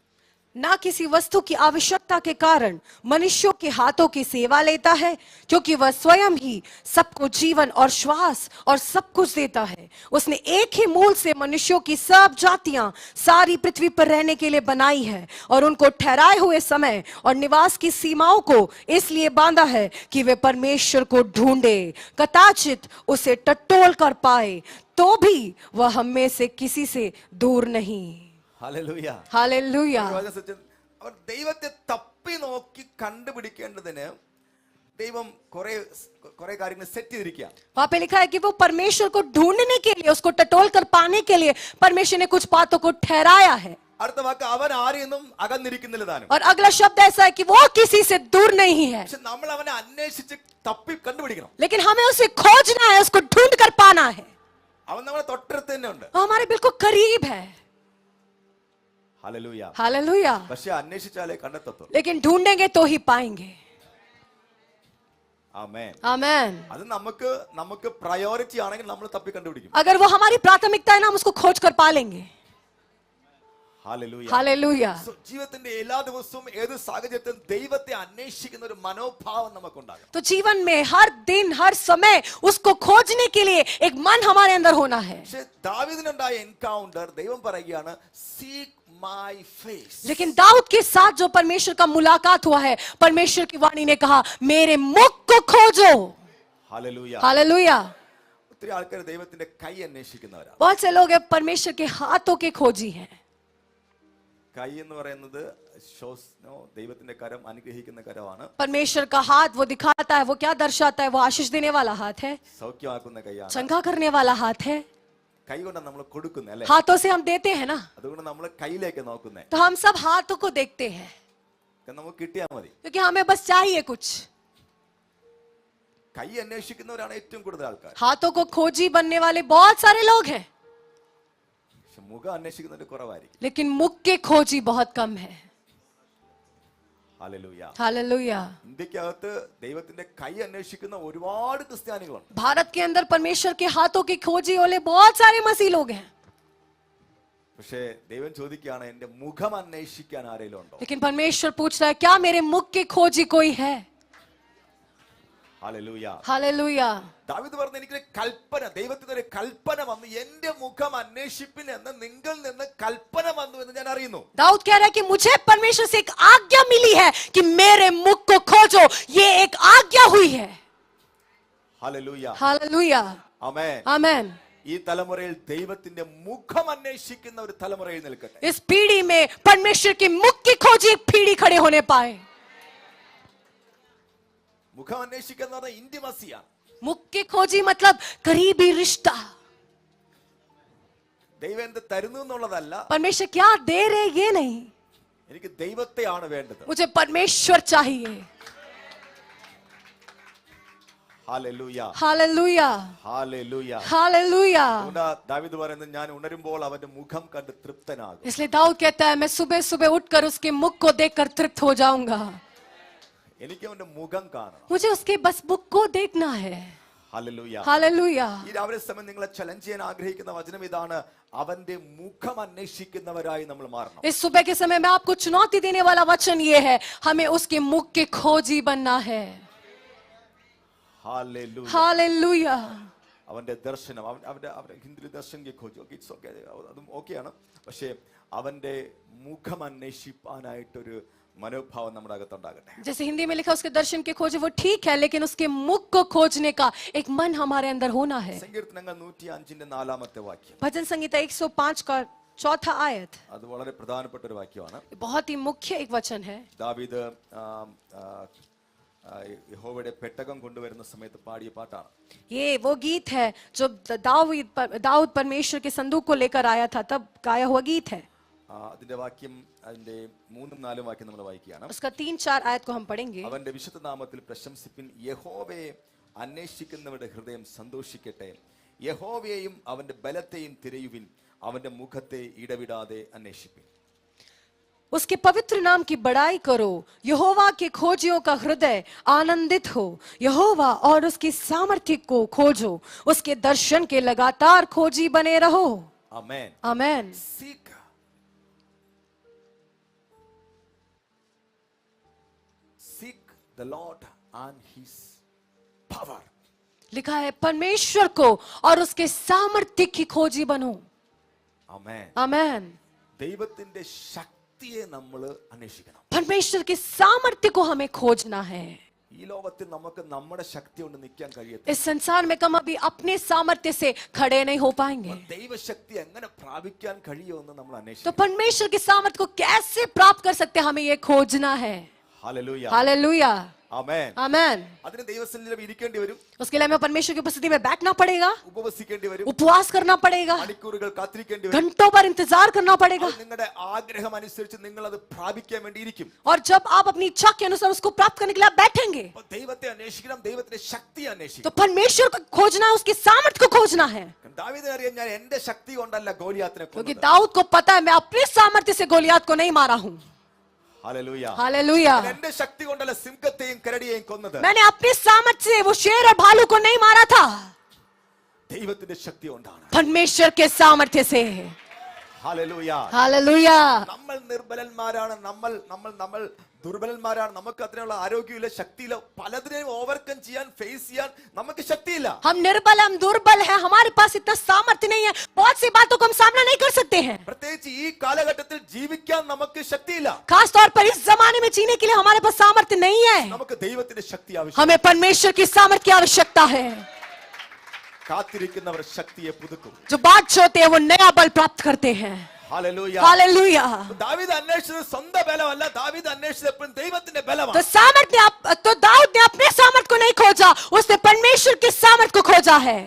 ना किसी वस्तु की आवश्यकता के कारण मनुष्यों के हाथों की सेवा लेता है, क्योंकि वह स्वयं ही सबको जीवन और श्वास और सब कुछ देता है. उसने एक ही मूल से मनुष्यों की सब जातियां सारी पृथ्वी पर रहने के लिए बनाई है और उनको ठहराए हुए समय और निवास की सीमाओं को इसलिए बांधा है कि वे परमेश्वर को ढूंढे, कदाचित उसे टटोल कर पाए, तो भी वह हम में से किसी से दूर नहीं. ഹല്ലേലൂയ. हालेलुया. അവർ ദൈവത്തെ തപ്പി നോക്കി കണ്ടുപിടിക്കേണ്ടതിന് ദൈവം കുറെ കാര്യങ്ങൾ സെറ്റ് ചെയ്തിരിക്കുക. वहां पे लिखा है कि वो परमेश्वर को ढूंढने के लिए, उसको टटोल कर पाने के लिए परमेश्वर ने कुछ बातों को ठहराया है. അടുത്ത വാക്ക് അവൻ ആരെയൊന്നും അകന്നിരിക്കുന്നില്ല താനും. और अगला शब्द ऐसा है कि वो किसी से दूर नहीं है, പക്ഷെ നമ്മൾ അവനെ അന്വേഷിച്ച് തപ്പി കണ്ടുപിടിക്കണം. लेकिन हमें उसे खोजना है, उसको ढूंढ कर पाना है. അവൻ നമ്മുടെ തൊട്ടടുത്ത് തന്നെ ഉണ്ട്. वो हमारे बिल्कुल करीब है. ഹല്ലേലൂയ. हालेलुया. പക്ഷെ അന്വേഷിച്ചാലേ കണ്ടെത്തത്തുള്ളൂ. लेकिन ढूंढेंगे तो ही पाएंगे. ആമേൻ. आमेन. അത് നമുക്ക് പ്രയോറിറ്റി ആണെങ്കിൽ നമ്മൾ തപ്പി കണ്ടുപിടിക്കും. अगर वो हमारी प्राथमिकता है ना, हम उसको खोज कर पा लेंगे. ഹല്ലേലൂയ. हालेलुया. ജീവിതത്തിന്റെ എല്ലാ ദിവസവും ഏത് സാഹചര്യത്തിലും ദൈവത്തെ അന്വേഷിക്കുന്ന ഒരു മനോഭാവം നമുക്കുണ്ടാകും. तो जीवन में हर दिन हर समय उसको खोजने के लिए एक मन हमारे अंदर होना है. പക്ഷെ ദാവീദിനുണ്ടായ എൻകൗണ്ടർ ദൈവം പറയുകയാണ് സീക്ക് മൈ ഫേസ്. लेकिन दाऊद के साथ जो परमेश्वर का मुलाकात हुआ है, परमेश्वर की वाणी ने कहा मेरे मुख को खोजो. ഹല്ലേലൂയ. हालेलुया. ഒത്തിരി ആൾക്കാർ ദൈവത്തിന്റെ കൈ അന്വേഷിക്കുന്നവരാണ്. बहुत से लोग हैं परमेश्वर के हाथों के खोजी हैं. കൈ എന്ന് പറയുന്നത് ദൈവത്തിന്റെ കരം അനുഗ്രഹിക്കുന്ന കരമാണ്. परमेश्वर का हाथ वो दिखाता है, वो क्या दर्शाता है? वो आशीष देने वाला हाथ है, സൗഖ്യമാക്കുന്ന കൈയാണ്. चंगा करने वाला हाथ है. കൈ കൊണ്ട് നമ്മൾ കൊടുക്കുന്നത് അല്ലേ? हाथों से हम देते हैं ना, അതുകൊണ്ട് നമ്മൾ കയ്യിലേക്ക് നോക്കുന്നത്. तो हम सब हाथों को देखते हैं നമുക്ക് കിട്ടിയാൽ മതി. क्योंकि हमें बस चाहिए कुछ. കൈ അന്വേഷിക്കുന്നവരാണ് ഏറ്റവും കൂടുതൽ ആൾക്കാർ. हाथों को खोजी बनने वाले बहुत सारे लोग हैं, പക്ഷെ മുഖം അന്വേഷിക്കുന്നവർ കുറവായിരിക്കും. लेकिन मुख के खोजी बहुत कम है. ഹല്ലേലൂയ. हालेलुया. ഇന്ത്യക്കകത്ത് ദൈവത്തിന്റെ കൈ അന്വേഷിക്കുന്ന ഒരുപാട് ക്രിസ്ത്യാനികളുണ്ട്. भारत के अंदर परमेश्वर के हाथों की खोजी वाले बहुत सारे मसीह लोग हैं, പക്ഷേ ദൈവം ചോദിക്കുകയാണ് എന്റെ മുഖം അന്വേഷിക്കാൻ ആരെങ്കിലും ഉണ്ടോ? लेकिन परमेश्वर पूछ रहा है क्या मेरे मुख की खोजी कोई है? ഹല്ലേലൂയ. हालेलुया. ദാവീദ് പറഞ്ഞ എനിക്കൊരു കൽപ്പന, ദൈവത്തിന്റെ ഒരു കൽപ്പന വന്നു, എന്റെ മുഖം അന്വേഷിപ്പിൻ എന്ന് നിങ്ങളിൽ നിന്ന് കൽപ്പന വന്നു എന്ന് ഞാൻ അറിയുന്നു. दाऊद कह रहा है कि मुझे परमेश्वर से एक आज्ञा मिली है कि मेरे मुख को खोजो. ये एक आज्ञा हुई है. ഹല്ലേലൂയ. हालेलुया. ആമേൻ. आमेन. ഈ തലമുറയിൽ ദൈവത്തിന്റെ മുഖം അന്വേഷിക്കുന്ന ഒരു തലമുറയിൽ നിൽക്കട്ടെ. इस पीढ़ी में परमेश्वर की मुख की खोजी एक पीढ़ी खड़े होने पाए. മുഖം അന്വേഷിക്കുക എന്ന് പറഞ്ഞാൽ ഇന്റിമസിയാണ്. मुख की खोजी मतलब करीबी रिश्ता. ദൈവം എന്ത് തരുന്നു എന്നുള്ളതല്ല, परमेश्वर क्या दे रहे ये नहीं, എനിക്ക് ദൈവത്തെയാണ് വേണ്ടത്. मुझे परमेश्वर चाहिए. ഹല്ലേലൂയ. हालेलुया. ഹല്ലേലൂയ. हालेलुया. ദാവീദ് പറയുന്നത് ഞാൻ ഉണരുമ്പോൾ അവന്റെ മുഖം കണ്ട് തൃപ്തനാകും. इसलिए दाऊद कहता है मैं सुबह सुबह उठकर उसके मुख को देखकर तृप्त हो जाऊंगा. എനിക്ക് അവന്റെ മുഖം കാണണം. मुझे उसके बस मुख को देखना है. ഹല്ലേലൂയ. हालेलुया. ഈ രാവിലെ സമയം നിങ്ങളെ ചലഞ്ച് ചെയ്യാൻ ആഗ്രഹിക്കുന്ന വചനം ഇതാണ്, അവന്റെ മുഖം അന്വേഷിക്കുന്നവരായി നമ്മൾ മാറണം. इस सुबह के समय में आपको चुनौती देने वाला वचन ये है, हमें उसके मुख के खोजी बनना है. Hallelujah. हालेलुया। അവന്റെ ദർശനം അവന്റെ ഹിന്ദു ദർശനം ഇറ്റ്സ് ഓക്കെ, അതും ഓക്കെയാണ്. പക്ഷേ അവന്റെ മുഖം അന്വേഷിപ്പാനായിട്ടൊരു മനോഭാവം നമ്മുടെ അകത്തുണ്ടാകട്ടെ. जैसे हिंदी में लिखा उसके दर्शन के खोजे वो ठीक है, लेकिन उसके मुख को खोजने का एक मन हमारे अंदर होना है। സങ്കീർത്തനങ്ങൾ 105 4 വാക്യം, भजन संहिता 105 का 4 आयत, അത് വളരെ പ്രധാനപ്പെട്ട ഒരു വാക്യമാണ്. बहुत ही मुख्य एक वचन है। ദാവീദ് യഹോവയുടെ പെട്ടകം കൊണ്ടുവരുന്ന സമയത്ത് പാടിയ പാട്ടാണ്. ये वो गीत है जो दाऊद परमेश्वर के संदूक को लेकर आया था, तब गाया हुआ गीत है। അതിന്റെ വാക്യം, അതിന്റെ 3-4 വാക്യം നമ്മൾ വായിക്കുകയാണ്. उसका 3-4 आयत को हम पढ़ेंगे। അവന്റെ വിശുദ്ധ നാമത്തിൽ പ്രശംസിപ്പിൻ, യഹോവയെ അന്വേഷിക്കുന്നവരുടെ ഹൃദയം സന്തോഷിക്കട്ടെ. യഹോവയെയും അവന്റെ ബലത്തെയും തിരയുവിൻ, അവന്റെ മുഖത്തെ ഇടവിടാതെ അന്വേഷിപ്പിൻ. उसके पवित्र नाम की बड़ाई करो, यहोवा के खोजियों का हृदय आनंदित हो। यहोवा और उसकी सामर्थ्य को खोजो, उसके दर्शन के लगातार खोजी बने रहो। ആമേൻ. आमेन। Seek the Lord and his power. लिखा है परमेश्वर को और उसके सामर्थ्य की खोजी बनो। ആമേൻ. आमेन। ദൈവത്തിന്റെ ശക്തിയെ നമ്മൾ അന്വേഷിക്കണം. परमेश्वर के सामर्थ्य को हमें खोजना है। ഈ ലോകത്തിൽ നമുക്ക് നമ്മുടെ ശക്തി കൊണ്ട് നിൽക്കാൻ കഴിയത്തില്ല. इस संसार में हम अभी अपने सामर्थ्य से खड़े नहीं हो पाएंगे। ദൈവശക്തി എങ്ങനെ പ്രാപിക്കാൻ കഴിയുമെന്ന് നമ്മൾ तो അന്വേഷിക്കണം. परमेश्वर के सामर्थ्य को कैसे प्राप्त कर सकते हैं, हमें ये खोजना है। ഹല്ലേലൂയ. हालेलुया। ആമേൻ. आमेन। അതിന് ദൈവസന്നിധിയിൽ ഇരിക്കേണ്ടി വരും, उसके लिए हमें परमेश्वर की उपस्थिति में बैठना पड़ेगा, ഉപവസിക്കേണ്ടി വരും, उपवास करना पड़ेगा, മണിക്കൂറുകൾ കാത്തിരിക്കേണ്ടി വരും. घंटों पर इंतजार करना पड़ेगा। അത് നിങ്ങളുടെ ആഗ്രഹം അനുസരിച്ച് നിങ്ങൾ അത് പ്രാപിക്കാൻ വേണ്ടി ഇരിക്കും. और जब आप अपनी इच्छा के अनुसार उसको प्राप्त करने के लिए आप बैठेंगे, അപ്പോൾ ദൈവത്തെ അന്വേഷിക്കണം, ദൈവത്തിന്റെ ശക്തി तो അന്വേഷിക്കണം. परमेश्वर को खोजना है, उसके सामर्थ्य को खोजना है। ദാവീദിനെ അറിയാം, ഞാൻ എന്റെ ശക്തി കൊണ്ടല്ല ഗോലിയാത്തിനെ क्योंकि കൊന്നത്. दाऊद को पता है मैं अपने सामर्थ्य से गोलियात को नहीं मारा हूं। ഹല്ലേലൂയ. हालेलुया। ഞാൻ എന്റെ ശക്തി കൊണ്ടല്ല സിംഹത്തെയും കരടിയെയും കൊന്നത്. मैंने अपने सामर्थ्य से वो शेर और भालू को नहीं मारा था, ദൈവത്തിന്റെ ശക്തി കൊണ്ടാണ്. परमेश्वर के सामर्थ्य से। ഹല്ലേലൂയ. हालेलुया। നമ്മൾ നിർബലന്മാരാണ്, നമ്മൾ ദുർബലന്മാരാണ്, നമുക്ക് അതിനുള്ള ആരോഗ്യമില്ല, ശക്തിയില്ല, പലതിനെയും ഓവർകം ചെയ്യാൻ, ഫേസ് ചെയ്യാൻ നമുക്ക് ശക്തിയില്ല. हम निर्बल, हम दुर्बल है, हमारे पास इतना सामर्थ्य नहीं है, बहुत सी बातों को हम सामना नहीं कर सकते हैं। പ്രത്യേകിച്ച് ഈ കാലഘട്ടത്തിൽ ജീവിക്കാൻ നമുക്ക് ശക്തിയില്ല. खास तौर पर इस जमाने में जीने के लिए हमारे पास सामर्थ्य नहीं है। നമുക്ക് ദൈവത്തിന്റെ ശക്തി ആവശ്യം. हमें परमेश्वर की सामर्थ्य की आवश्यकता है। കാത്തിരിക്കുന്നവർ ശക്തിയെ പുതുക്കും. जो बात होते हैं वो नया बल प्राप्त करते हैं। ഹല്ലേലൂയ. हालेलुया। ദാവീദ് അന്വേഷിച്ചത് സ്വന്തം ബലമല്ല, ദാവീദ് അന്വേഷിച്ചത് എപ്പോഴും ദൈവത്തിന്റെ तो ബലമാണ്. सामर्थ्य तो दाऊद ने अपने सामर्थ्य को नहीं खोजा, उसने परमेश्वर के सामर्थ्य को खोजा है।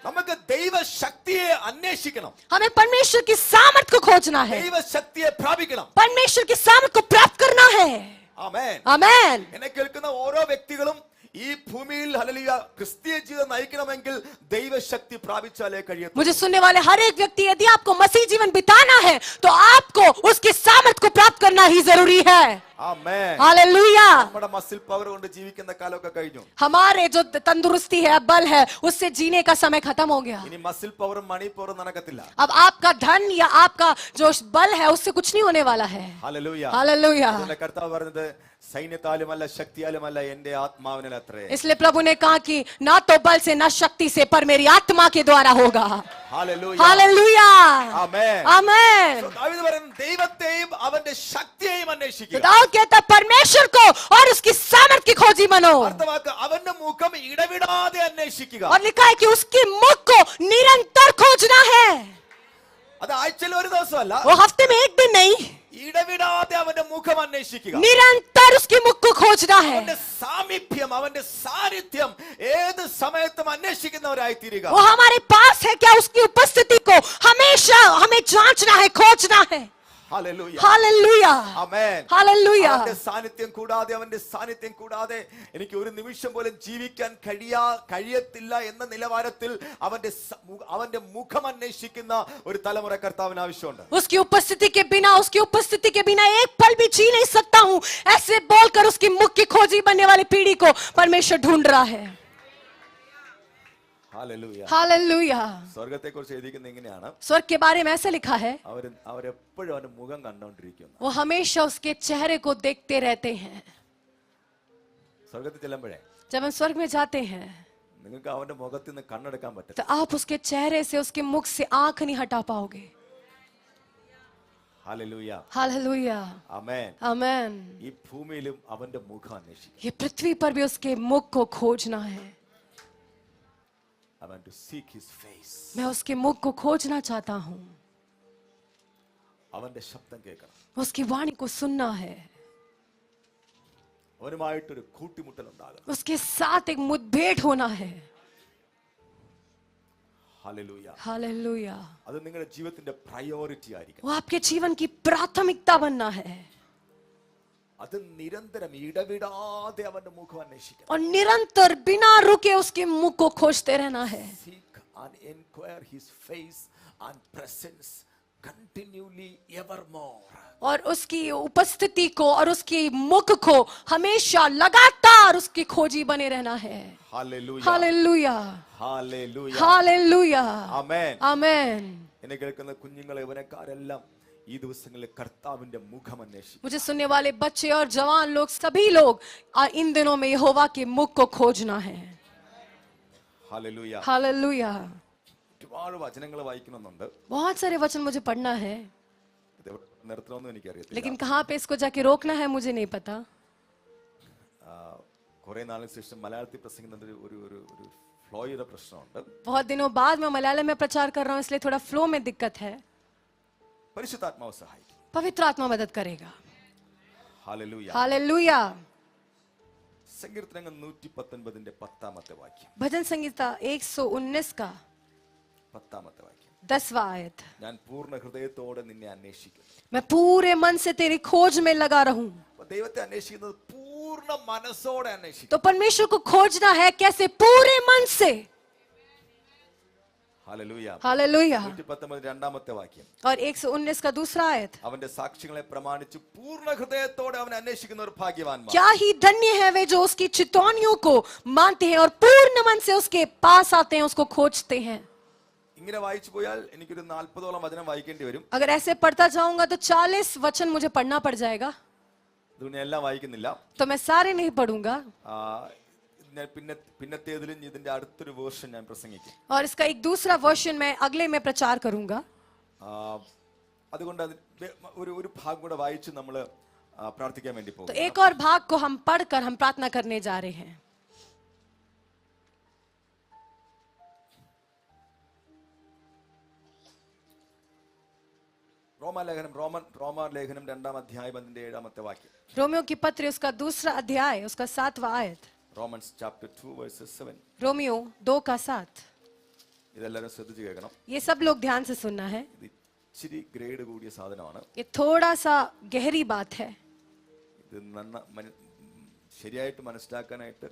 നമുക്ക് ദൈവ ശക്തിയെ അന്വേഷിക്കണം, हमें परमेश्वर की सामर्थ्य को खोजना है, ദൈവ ശക്തിയെ പ്രാപിക്കണം. परमेश्वर की सामर्थ्य को प्राप्त करना है। ആമേൻ. आमेन। എന്നെ കേൾക്കുന്ന ഓരോ വ്യക്തികളും ഈ ഭൂമിയിൽ ഹല്ലേലൂയ ക്രിസ്തീയ ജീവിതം നയിക്കണമെങ്കിൽ ദൈവശക്തി പ്രാപിച്ചാലേ കഴിയൂ. मुझे सुनने वाले हर एक व्यक्ति, यदि आपको मसीह जीवन बिताना है तो आपको उसकी सामर्थ्य को प्राप्त करना ही जरूरी है। ആമേൻ. हालेलुया। നമ്മുടെ മസിൽ പവർ കൊണ്ട് ജീവിക്കുന്ന കാലമൊക്കെ കഴിഞ്ഞു. हमारे जो तंदुरुस्ती है, बल है, उससे जीने का समय खत्म हो गया। ഇനി മസിൽ പവറും മണി പവറും നടക്കത്തില്ല. अब आपका धन या आपका जो बल है उससे कुछ नहीं होने वाला है। ഹല്ലേലൂയ. हालेलुया। അതിന്റെ കർത്താവ് പറഞ്ഞത് സൈന്യത്താലുമല്ല ശക്തിയാലുമല്ല എന്റെ ആത്മാവിനത്രേ. इसलिए प्रभु ने कहा कि ना तो बल से ना शक्ति से, पर मेरी आत्मा के द्वारा होगा। ഹല്ലേലൂയ. हालेलुया। ആമേൻ. आमेन। ദാവീദ് പറയുന്നു ദൈവത്തെയും അവന്റെ ശക്തിയെയും അന്വേഷിക്കുക. दाऊद कहता परमेश्वर को और उसकी सामर्थ्य की खोजी बनो। അർത്ഥമാക്കുക അവന്റെ മുഖം ഇടവിടാതെ അന്വേഷിക്കുക. और लिखा है कि उसकी मुख को निरंतर खोजना है। അത് ആഴ്ചയിൽ ഒരു ദിവസമല്ല, वो हफ्ते में एक दिन नहीं, ഇടവിടാതെ അവന്റെ മുഖം അന്വേഷിക്കുക. निरंतर उसकी मुख को खोजना है। അവന്റെ സാമീപ്യം, അവന്റെ സാന്നിധ്യം ഏത് സമയത്തും അന്വേഷിക്കുന്നവരായി തീരുക. वो हमारे पास है क्या, उसकी उपस्थिति को हमेशा हमें जांचना है, खोजना है। ഹല്ലേലൂയ. हालेलुया। ആമേൻ. हालेलुया। അവന്റെ സാന്നിധ്യം കൂടാതെ എനിക്ക് ഒരു നിമിഷം പോലും ജീവിക്കാൻ കഴിയത്തില്ല എന്ന നിലവാരത്തിൽ അവന്റെ മുഖം അന്വേഷിക്കുന്ന ഒരു തലമുറ കർത്താവിന് ആവശ്യമുണ്ട്. उसकी उपस्थिति के बिना एक पल भी जी नहीं सकता हूं, ऐसे बोलकर उसकी मुख की खोजी बनने वाली पीढ़ी को परमेश्वर ढूंढ रहा है। ഹല്ലേലൂയ. हालेलुया। സ്വർഗ്ഗത്തെ കുറിച്ച് എഴുതിയിരിക്കുന്നത് ഇങ്ങനെയാണ്, स्वर्ग के बारे में ऐसा लिखा है, അവരെപ്പോഴും അവന്റെ മുഖം കണ്ടുകൊണ്ടിരിക്കുന്നു. वो हमेशा उसके चेहरे को देखते रहते हैं। സ്വർഗത്തിൽ ചെല്ലുമ്പോഴേ जब हम स्वर्ग में जाते हैं നിങ്ങൾക്ക് അവന്റെ മുഖത്തിൽ നിന്ന് കണ്ണെടുക്കാൻ പറ്റും. तो आप उसके चेहरे से, उसके मुख से आंख नहीं हटा पाओगे. Hallelujah, hallelujah, amen. आमेन. ഈ ഭൂമിയിലും അവന്റെ മുഖം അന്വേഷിക്കും. ये पृथ्वी पर भी उसके मुख को खोजना है. I want to seek his face. मैं उसके मुख को खोजना चाहता हूँ. അവന്റെ ശബ്ദം കേൾക്കണം. उसकी वाणी को सुनना है. അവനുമായിട്ടൊരു കൂട്ടിമുട്ടൽ ഉണ്ടാകണം. उसके साथ एक मुठभेड़ होना है. ഹല്ലേലൂയ. हालेलुया. അത് നിങ്ങളുടെ ജീവിതത്തിന്റെ പ്രയോറിറ്റി ആയിരിക്കണം. वो आपके जीवन की प्राथमिकता बनना है. അത് നിരന്തരം ഇടവിടാതെ അവന്റെ മുഖം അന്വേഷിക്കണം. और निरंतर बिना रुके उसके मुख को खोजते रहना है. Seek and inquire his face and presence continually evermore. और उसकी उपस्थिति को और उसकी मुख को हमेशा लगातार उसकी खोजी बने रहना है. Hallelujah. Hallelujah, hallelujah. Hallelujah, amen. आमेन. എന്നെ കേൾക്കുന്ന കുഞ്ഞുങ്ങളെ യൗവനക്കാരെല്ലാം ഈ ദിവസങ്ങളിൽ കർത്താവിന്റെ മുഖം അന്വേഷിക്കും. मुझे सुनने वाले बच्चे और जवान लोग, सभी लोग इन दिनों में यहोवा के मुख को खोजना है. ഹല്ലേലൂയ. हालेलुया. ഒരുപാട് വചനങ്ങൾ വായിക്കണമെന്നുണ്ട്. बहुत सारे वचन मुझे पढ़ना है, ഇത് എവിടെ നിർത്തണമെന്ന് എനിക്കറിയത്തില്ല. लेकिन कहाँ पे इसको जाके रोकना है मुझे नहीं पता. കുറെ നാളിന് ശേഷം മലയാളത്തിൽ പ്രസംഗിക്കുന്ന ഒരു ഒരു ഒരു ഫ്ലോയുടെ പ്രശ്നമുണ്ട്. बहुत दिनों बाद मैं मलयालम में प्रचार कर रहा हूँ, इसलिए थोड़ा फ्लो में दिक्कत है. പരിശുദ്ധാത്മാവ് സഹായിക്കും. पवित्र आत्मा मदद करेगा. ഹല്ലേലൂയ. हालेलुया. സങ്കീർത്തനങ്ങൾ 119 10 വാക്യം. भजन संगीता 119 का 10 വാക്യം. 10वां आयत. ഞാൻ പൂർണ്ണ ഹൃദയത്തോടെ നിന്നെ അന്വേഷിക്കും. मैं पूरे मन से तेरी खोज में लगा रहूं. അപ്പൊ ദൈവത്തെ അന്വേഷിക്കുന്നത് പൂർണ്ണ മനസ്സോടെ അന്വേഷിക്കും. तो परमेश्वर को खोजना है कैसे? पूरे मन से. ഹല്ലേലൂയ. हालेलुया. 119 രണ്ടാമത്തെ വാക്യം. और 119 का दूसरा आयत. അവന്റെ സാക്ഷ്യങ്ങളെ പ്രമാണിച്ച് പൂർണ്ണ ഹൃദയത്തോടെ അവനെ അന്വേഷിക്കുന്നവർ ഭാഗ്യവാന്മാർ. क्या ही धन्य है वे जो उसकी चितौनियों को मानते हैं और पूर्ण मन से उसके पास आते हैं, उसको खोजते हैं. ഇങ്ങനെ വായിച്ചു പോയാൽ എനിക്കൊരു 40ഓളം വചനം വായിക്കേണ്ടി വരും. अगर ऐसे पढ़ता जाऊंगा तो 40 वचन मुझे पढ़ना पड़ जाएगा. അതുകൊണ്ട് ഞാൻ എല്ലാം വായിക്കുന്നില്ല. तो मैं सारे नहीं पढ़ूंगा. ഞാൻ പിന്നത്തേതിലും ഇതിന്റെ അടുത്തൊരു വേർഷൻ ഞാൻ പ്രസംഗിക്കും. और इसका एक दूसरा वर्षन मैं अगले में प्रचार करूंगा. അതുകൊണ്ട് ഒരു ഭാഗം കൂടെ വായിച്ച് നമ്മൾ പ്രാർത്ഥിക്കാൻ വേണ്ടി പോകും. तो एक और भाग को हम पढ़कर हम प्रार्थना करने जा रहे हैं. റോമാലേഖനം 2-ാം അധ്യായം 7-ാമത്തെ വാക്യം. रोमियो की पत्र उसका दूसरा अध्याय उसका 7वां आयत. Romans chapter 2 verses 7. रोमियो 2 का 7. ഇതെല്ലാവരും ശ്രദ്ധിച്ച് കേൾക്കണം. ये सब लोग ध्यान से सुनना है. ഇത് ഇച്ചിരി ഗ്രേഡ് കൂടിയ സാധനമാണ്. ये थोड़ा सा गहरी बात है. ഇത് ശരിയായിട്ട് മനസ്സിലാക്കാനായിട്ട്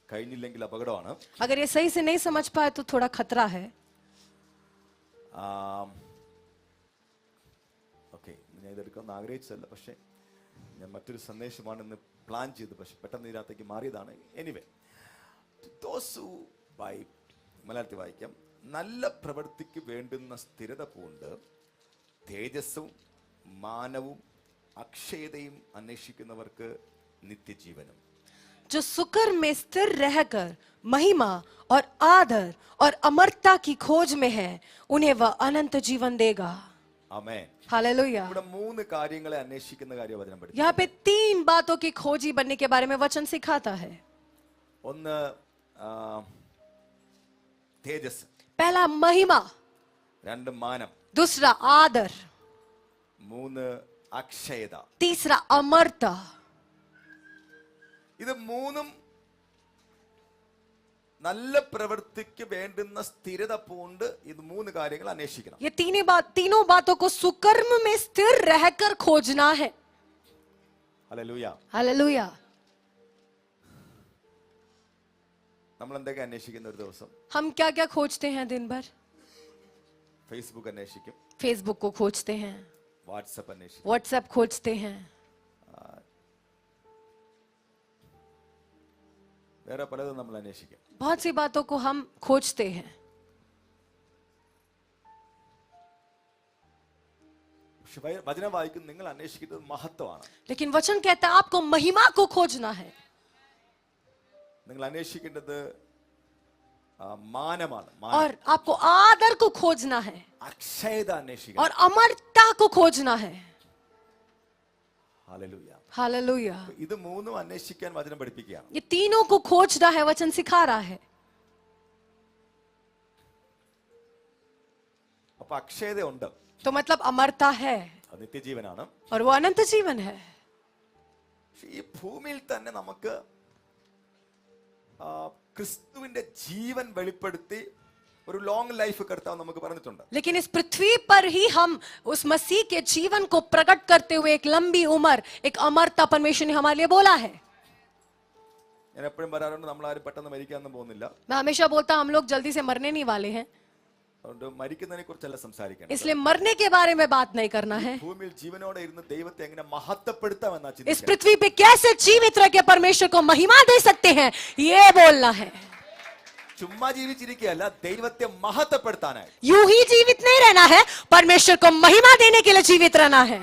കഴിഞ്ഞില്ലെങ്കിൽ അപകടമാണ്. अगर ये सही से नहीं समझ पाए तो थोड़ा खतरा है. ഓക്കെ, ഞാൻ ഇതെടുക്കാമെന്ന് ആഗ്രഹിച്ചതല്ല, പക്ഷെ ഞാൻ മറ്റൊരു സന്ദേശമാണ് ഇന്ന് പ്ലാൻ ചെയ്ത്, പക്ഷെ പെട്ടെന്ന് ഇതിനകത്തേക്ക് മാറിയതാണ്. എനിവേ, മലയാളത്തിൽ വായിക്കാം. നല്ല പ്രവൃത്തിക്ക് വേണ്ടുന്ന സ്ഥിരത പൂണ്ട് തേജസ്സും മാനവും അക്ഷയതയും അന്വേഷിക്കുന്നവർക്ക് നിത്യജീവനും. जो सुकर में स्थिर रहकर महिमा और आदर और अमरता की खोज में है, उन्हें वह अनंत जीवन देगा. ആമേൻ. हालेलुया. ഇവിടെ 3 കാര്യങ്ങളെ അന്വേഷിക്കുന്ന കാര്യം വചനം പഠിപ്പിക്കുന്നു. यहाँ पे 3 बातों की खोजी बनने के बारे में वचन सिखाता है. ഒന്ന് തേജസ്, पहला महिमा, 2 മാനം, दूसरा आदर, 3 അക്ഷയത. तीसरा अमरता. ഇത് 3ഉം നല്ല പ്രവൃത്തിക്ക് വേണ്ടുന്ന സ്ഥിരത പൂണ്ട് ഇത് 3 കാര്യങ്ങൾ അന്വേഷിക്കണം. ये तीनों बातों को सुकर्म में स्थिर रहकर खोजना है. ഹല്ലേലൂയ. हालेलुया. നമ്മൾ എന്തൊക്കെ അന്വേഷിക്കുന്ന ഒരു ദിവസം? हम क्या क्या खोजते हैं दिन भर? ഫേസ്ബുക്ക് അന്വേഷിക്കും, फेसबुक को खोजते हैं, വാട്സപ്പ് അന്വേഷിക്കും, व्हाट्सएप खोजते हैं, വേറെ പലതും നമ്മൾ അന്വേഷിക്കും. बहुत सी बातों को हम खोजते हैं. പക്ഷെ വചനം വായിക്കും, നിങ്ങൾ അന്വേഷിക്കുന്നത് മഹത്വമാണ്. लेकिन वचन कहता है आपको महिमा को खोजना है. നിങ്ങൾ അന്വേഷിക്കേണ്ടത് മാനമാണ്. और आपको आदर को खोजना है അക്ഷയത അന്വേഷിക്കണം. और अमरता को खोजना है. ഹല്ലേലൂയ. हालेलुया. ഇത് മൂന്നും അന്വേഷിക്കാൻ വചനം പഠിപ്പിക്കുകയാണ്. ये तीनों को खोजना है, वचन सिखा रहा है. അപ്പൊ അക്ഷയത ഉണ്ട്, तो मतलब अमरता है അത് നിത്യജീവനാണ്. और वो अनंत जीवन है. ഈ ഭൂമിയിൽ തന്നെ നമുക്ക് ക്രിസ്തുവിന്റെ ജീവൻ വെളിപ്പെടുത്തി ഒരു ലോങ് ലൈഫ് കർത്താവ് നമുക്ക് പറഞ്ഞിട്ടുണ്ട്. लेकिन इस पृथ्वी पर ही हम उस मसीह के जीवन को प्रकट करते हुए एक लंबी उम्र, एक अमरता परमेश्वर ने हमारे लिए बोला है. ഞാൻ എപ്പോഴും പറയാറുണ്ട്, നമ്മൾ ആരും പെട്ടെന്ന് മരിക്കാനൊന്നും പോകുന്നില്ല. मैं हमेशा बोलता हूं, हम लोग जल्दी से मरने नहीं वाले हैं, അതുകൊണ്ട് മരിക്കുന്നതിനെ കുറിച്ചല്ല സംസാരിക്കണം. इसलिए मरने के बारे में बात नहीं करना है. ഭൂമിയിൽ ജീവനോടെ ഇരുന്ന് ദൈവത്തെ എങ്ങനെ മഹത്വപ്പെടുത്താമെന്നാ इस ചിന്തിക്കുന്നത്. पृथ्वी पे कैसे जीवित रह के परमेश्वर को महिमा दे सकते हैं, ये बोलना है. ചുമ്മാ ജീവിച്ചിരിക്കുകയല്ല, ദൈവത്തെ മഹത്വപ്പെടുത്താനായി. यूं ही जीवित नहीं रहना है, परमेश्वर को महिमा देने के लिए जीवित रहना है.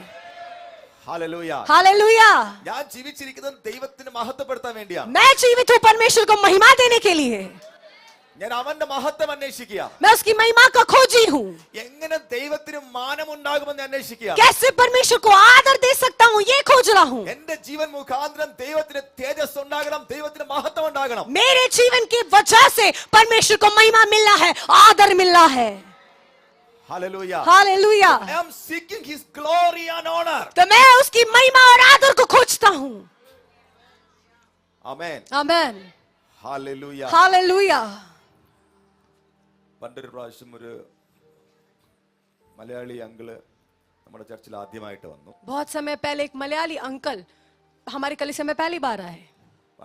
ഹല്ലേലൂയ. हालेलुया. ഞാൻ ജീവിച്ചിരിക്കുന്നത് ദൈവത്തിന് മഹത്വപ്പെടുത്താൻ വേണ്ടിയാണ്. मैं जीवित हूं परमेश्वर को महिमा देने के लिए. ഞാൻ അവന്റെ മഹത്വം അന്വേഷിക്കുക. मैं उसकी महिमा का खोजी हूं. എങ്ങനെ ദൈവത്തിന് മാനമുണ്ടാകുമെന്ന് അന്വേഷിക്കുക. कैसे परमेश्वर को आदर दे सकता हूं, ये खोज रहा हूं. എന്റെ ജീവൻ മുഖാന്തരം ദൈവത്തിന് തേജസ് ഉണ്ടാകണം, ദൈവത്തിന് മഹത്വം ഉണ്ടാകണം. मेरे जीवन की वजह से परमेश्वर को महिमा मिलना है, आदर मिलना है. Hallelujah. Hallelujah. I am seeking his glory and honor. तो मैं उसकी महिमा और आदर को खोजता हूं. ആമേൻ. आमेन. ഹല്ലേലൂയ. हालेलुया. പണ്ടൊരു പ്രാവശ്യം ഒരു മലയാളി അങ്കിള് നമ്മുടെ ചർച്ചിൽ ആദ്യമായിട്ട് വന്നു. बहुत समय पहले एक मलयाली अंकल हमारे कलीसिया में पहली बार आए.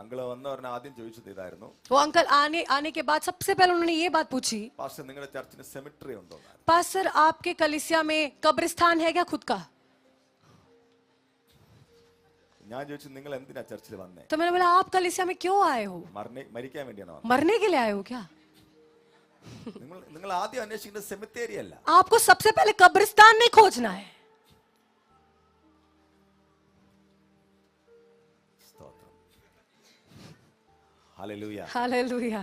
അങ്കിള് വന്ന പറഞ്ഞ ആദ്യം ചോദിച്ചത് ഇതായിരുന്നു, वो अंकल आने के बाद सबसे पहले उन्होंने ये बात पूछी, പാസ്റ്റർ നിങ്ങളുടെ ചർച്ചിന് സെമിട്രി ഉണ്ടോ? पास्टर आपके कलीसिया में कब्रिस्तान है क्या खुद का? ഞാൻ ചോദിച്ചു, നിങ്ങൾ എന്തിനാ ചർച്ചിൽ വന്നേ? तो मैंने बोला, आप कलीसिया में क्यों आए हो? മരിക്കാൻ വേണ്ടിയാണോ വന്നത്? मरने के लिए आए हो क्या? നിങ്ങൾ ആദ്യം അന്വേഷിക്കുന്നത് സെമിത്തേരി അല്ല. आपको सबसे पहले कब्रिस्तान नहीं खोजना है. ഹല്ലേലൂയ. हालेलुया.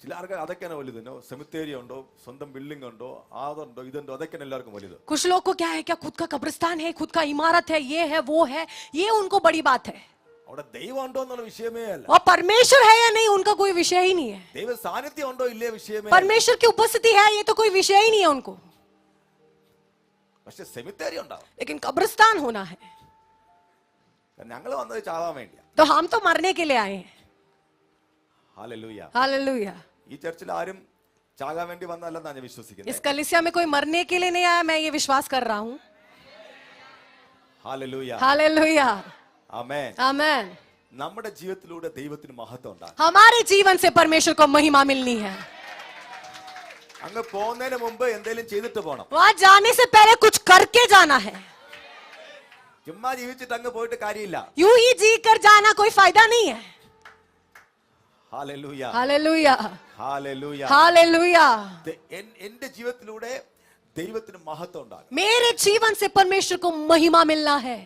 ചിലർക്ക് അതൊക്കെയാണ് വലുത്. സെമിത്തേരി ഉണ്ടോ, സ്വന്തം ബിൽഡിംഗ് ഉണ്ടോ, അതുണ്ടോ ഇതുണ്ടോ, അതൊക്കെയാണ് എല്ലാവർക്കും വലുത്. कुछ लोग को क्या है, क्या खुद का कब्रिस्तान है, खुद का इमारत है, ये है वो है, ये उनको बड़ी बात है. അവിടെ ദൈവം ഉണ്ടോ എന്നുള്ള വിഷയമേ അല്ല. और परमेश्वर है या नहीं उनका कोई विषय ही नहीं है. ദൈവ സാന്നിധ്യം ഉണ്ടോ ഇല്ലേ വിഷയമേ. परमेश्वर की उपस्थिति है, ये तो कोई विषय ही नहीं है उनको. പക്ഷെ സെമിത്തേരി ഉണ്ടാവും. लेकिन कब्रिस्तान होना है. ഞങ്ങൾ വന്നത് ചാവാൻ വേണ്ടിയാ. तो हम तो मरने के लिए आए हैं. ഹല്ലേലൂയ. हालेलुया. ഈ ചർച്ചിൽ ആരും ചാകാൻ വേണ്ടി വന്നതല്ലെന്നാണ് ഞാൻ വിശ്വസിക്കുന്നത്. इस कलीसिया में कोई मरने के लिए नहीं आया, मैं ये विश्वास कर रहा हूँ. ഹല്ലേലൂയ. हालेलुया. ആമേൻ. आमेन. നമ്മുടെ ജീവിതത്തിലൂടെ ദൈവത്തിന് മഹത്വം ഉണ്ടാകും. हमारे जीवन से परमेश्वर को महिमा मिलनी है. അങ്ങ് പോകുന്നതിന് മുമ്പ് എന്തെങ്കിലും ചെയ്തിട്ട് പോണം. वहां जाने से पहले कुछ करके जाना है. ചുമ്മാ ജീവിച്ചിട്ട് അങ്ങ് പോയിട്ട് കാര്യമില്ല. यूं ही जी कर जाना कोई फायदा नहीं है. ഹല്ലേലൂയ. हालेलुया. ഹല്ലേലൂയ. हालेलुया. എന്റെ ജീവിതത്തിലൂടെ ദൈവത്തിന് മഹത്വം ഉണ്ടാകും. मेरे जीवन से परमेश्वर को महिमा मिलना है.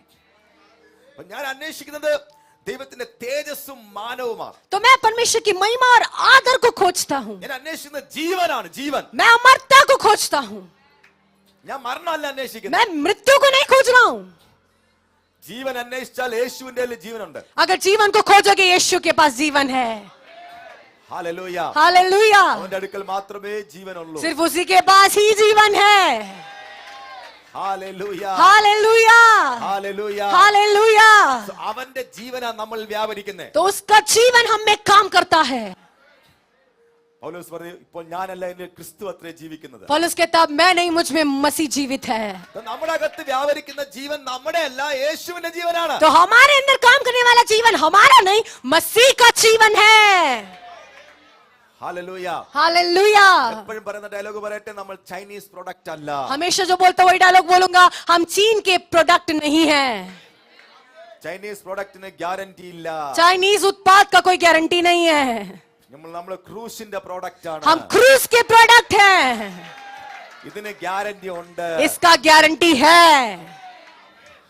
അപ്പൊ ഞാൻ അന്വേഷിക്കുന്നത് ദൈവത്തിന്റെ തേജസ്സും മാനവുമാണ്. तो मैं परमेश्वर की महिमा और आदर को खोजता हूँ. ഞാൻ അന്വേഷിക്കുന്നത് ജീവനാണ്, ജീവൻ. मैं अमरता को खोजता हूँ. ഞാൻ മരണമല്ല അന്വേഷിക്കുന്നത്. मैं मृत्यु को नहीं खोज रहा हूँ. ജീവൻ അന്വേഷിച്ചാൽ യേശുവിന്റെ ജീവനുണ്ട്. अगर जीवन को खोजोगे, यीशु के पास जीवन है. ഹല്ലേലൂയ. हालेलुया. അവന്റെ അടുക്കൽ മാത്രമേ ജീവനുള്ളൂ. सिर्फ उसी के पास ही जीवन है. ഹല്ലേലൂയ. हालेलुया. ഹല്ലേലൂയ. हालेलुया. അവന്റെ ജീവനാ നമ്മൾ വ്യാപരിക്കുന്നത്. तो उसका जीवन हम में काम करता है. പൗലോസ് പറഞ്ഞു, ഇപ്പോൾ ഞാനല്ല, എന്റെ ക്രിസ്തു അത്രേ ജീവിക്കുന്നത്. पौलुस कहता, मैं नहीं, मुझ में मसीह जीवित है. നമ്മുടെ അകത്ത് വ്യാപരിക്കുന്ന ജീവൻ നമ്മുടെ അല്ല, യേശുവിന്റെ ജീവനാണ്. तो हमारे अंदर काम करने वाला जीवन हमारा नहीं, मसीह का जीवन है. ഹല്ലേലൂയ. हालेलुया. എപ്പോഴും പറയുന്ന ഡയലോഗ് പറയട്ടെ, നമ്മൾ ചൈനീസ് പ്രൊഡക്റ്റ് അല്ല. हमेशा जो बोलता वही डायलॉग बोलूंगा, हम चीन के प्रोडक्ट नहीं है. ചൈനീസ് പ്രൊഡക്റ്റിന് ഗ്യാരണ്ടി ഇല്ല. चाइनीज उत्पाद का कोई गारंटी नहीं है. നമ്മൾ ക്രൂസിന്റെ പ്രോഡക്റ്റ് ആണ്. हम क्रूज के प्रोडक्ट हैं. ഇതിന് ഗ്യാരണ്ടി ഉണ്ട്. इसका गारंटी है.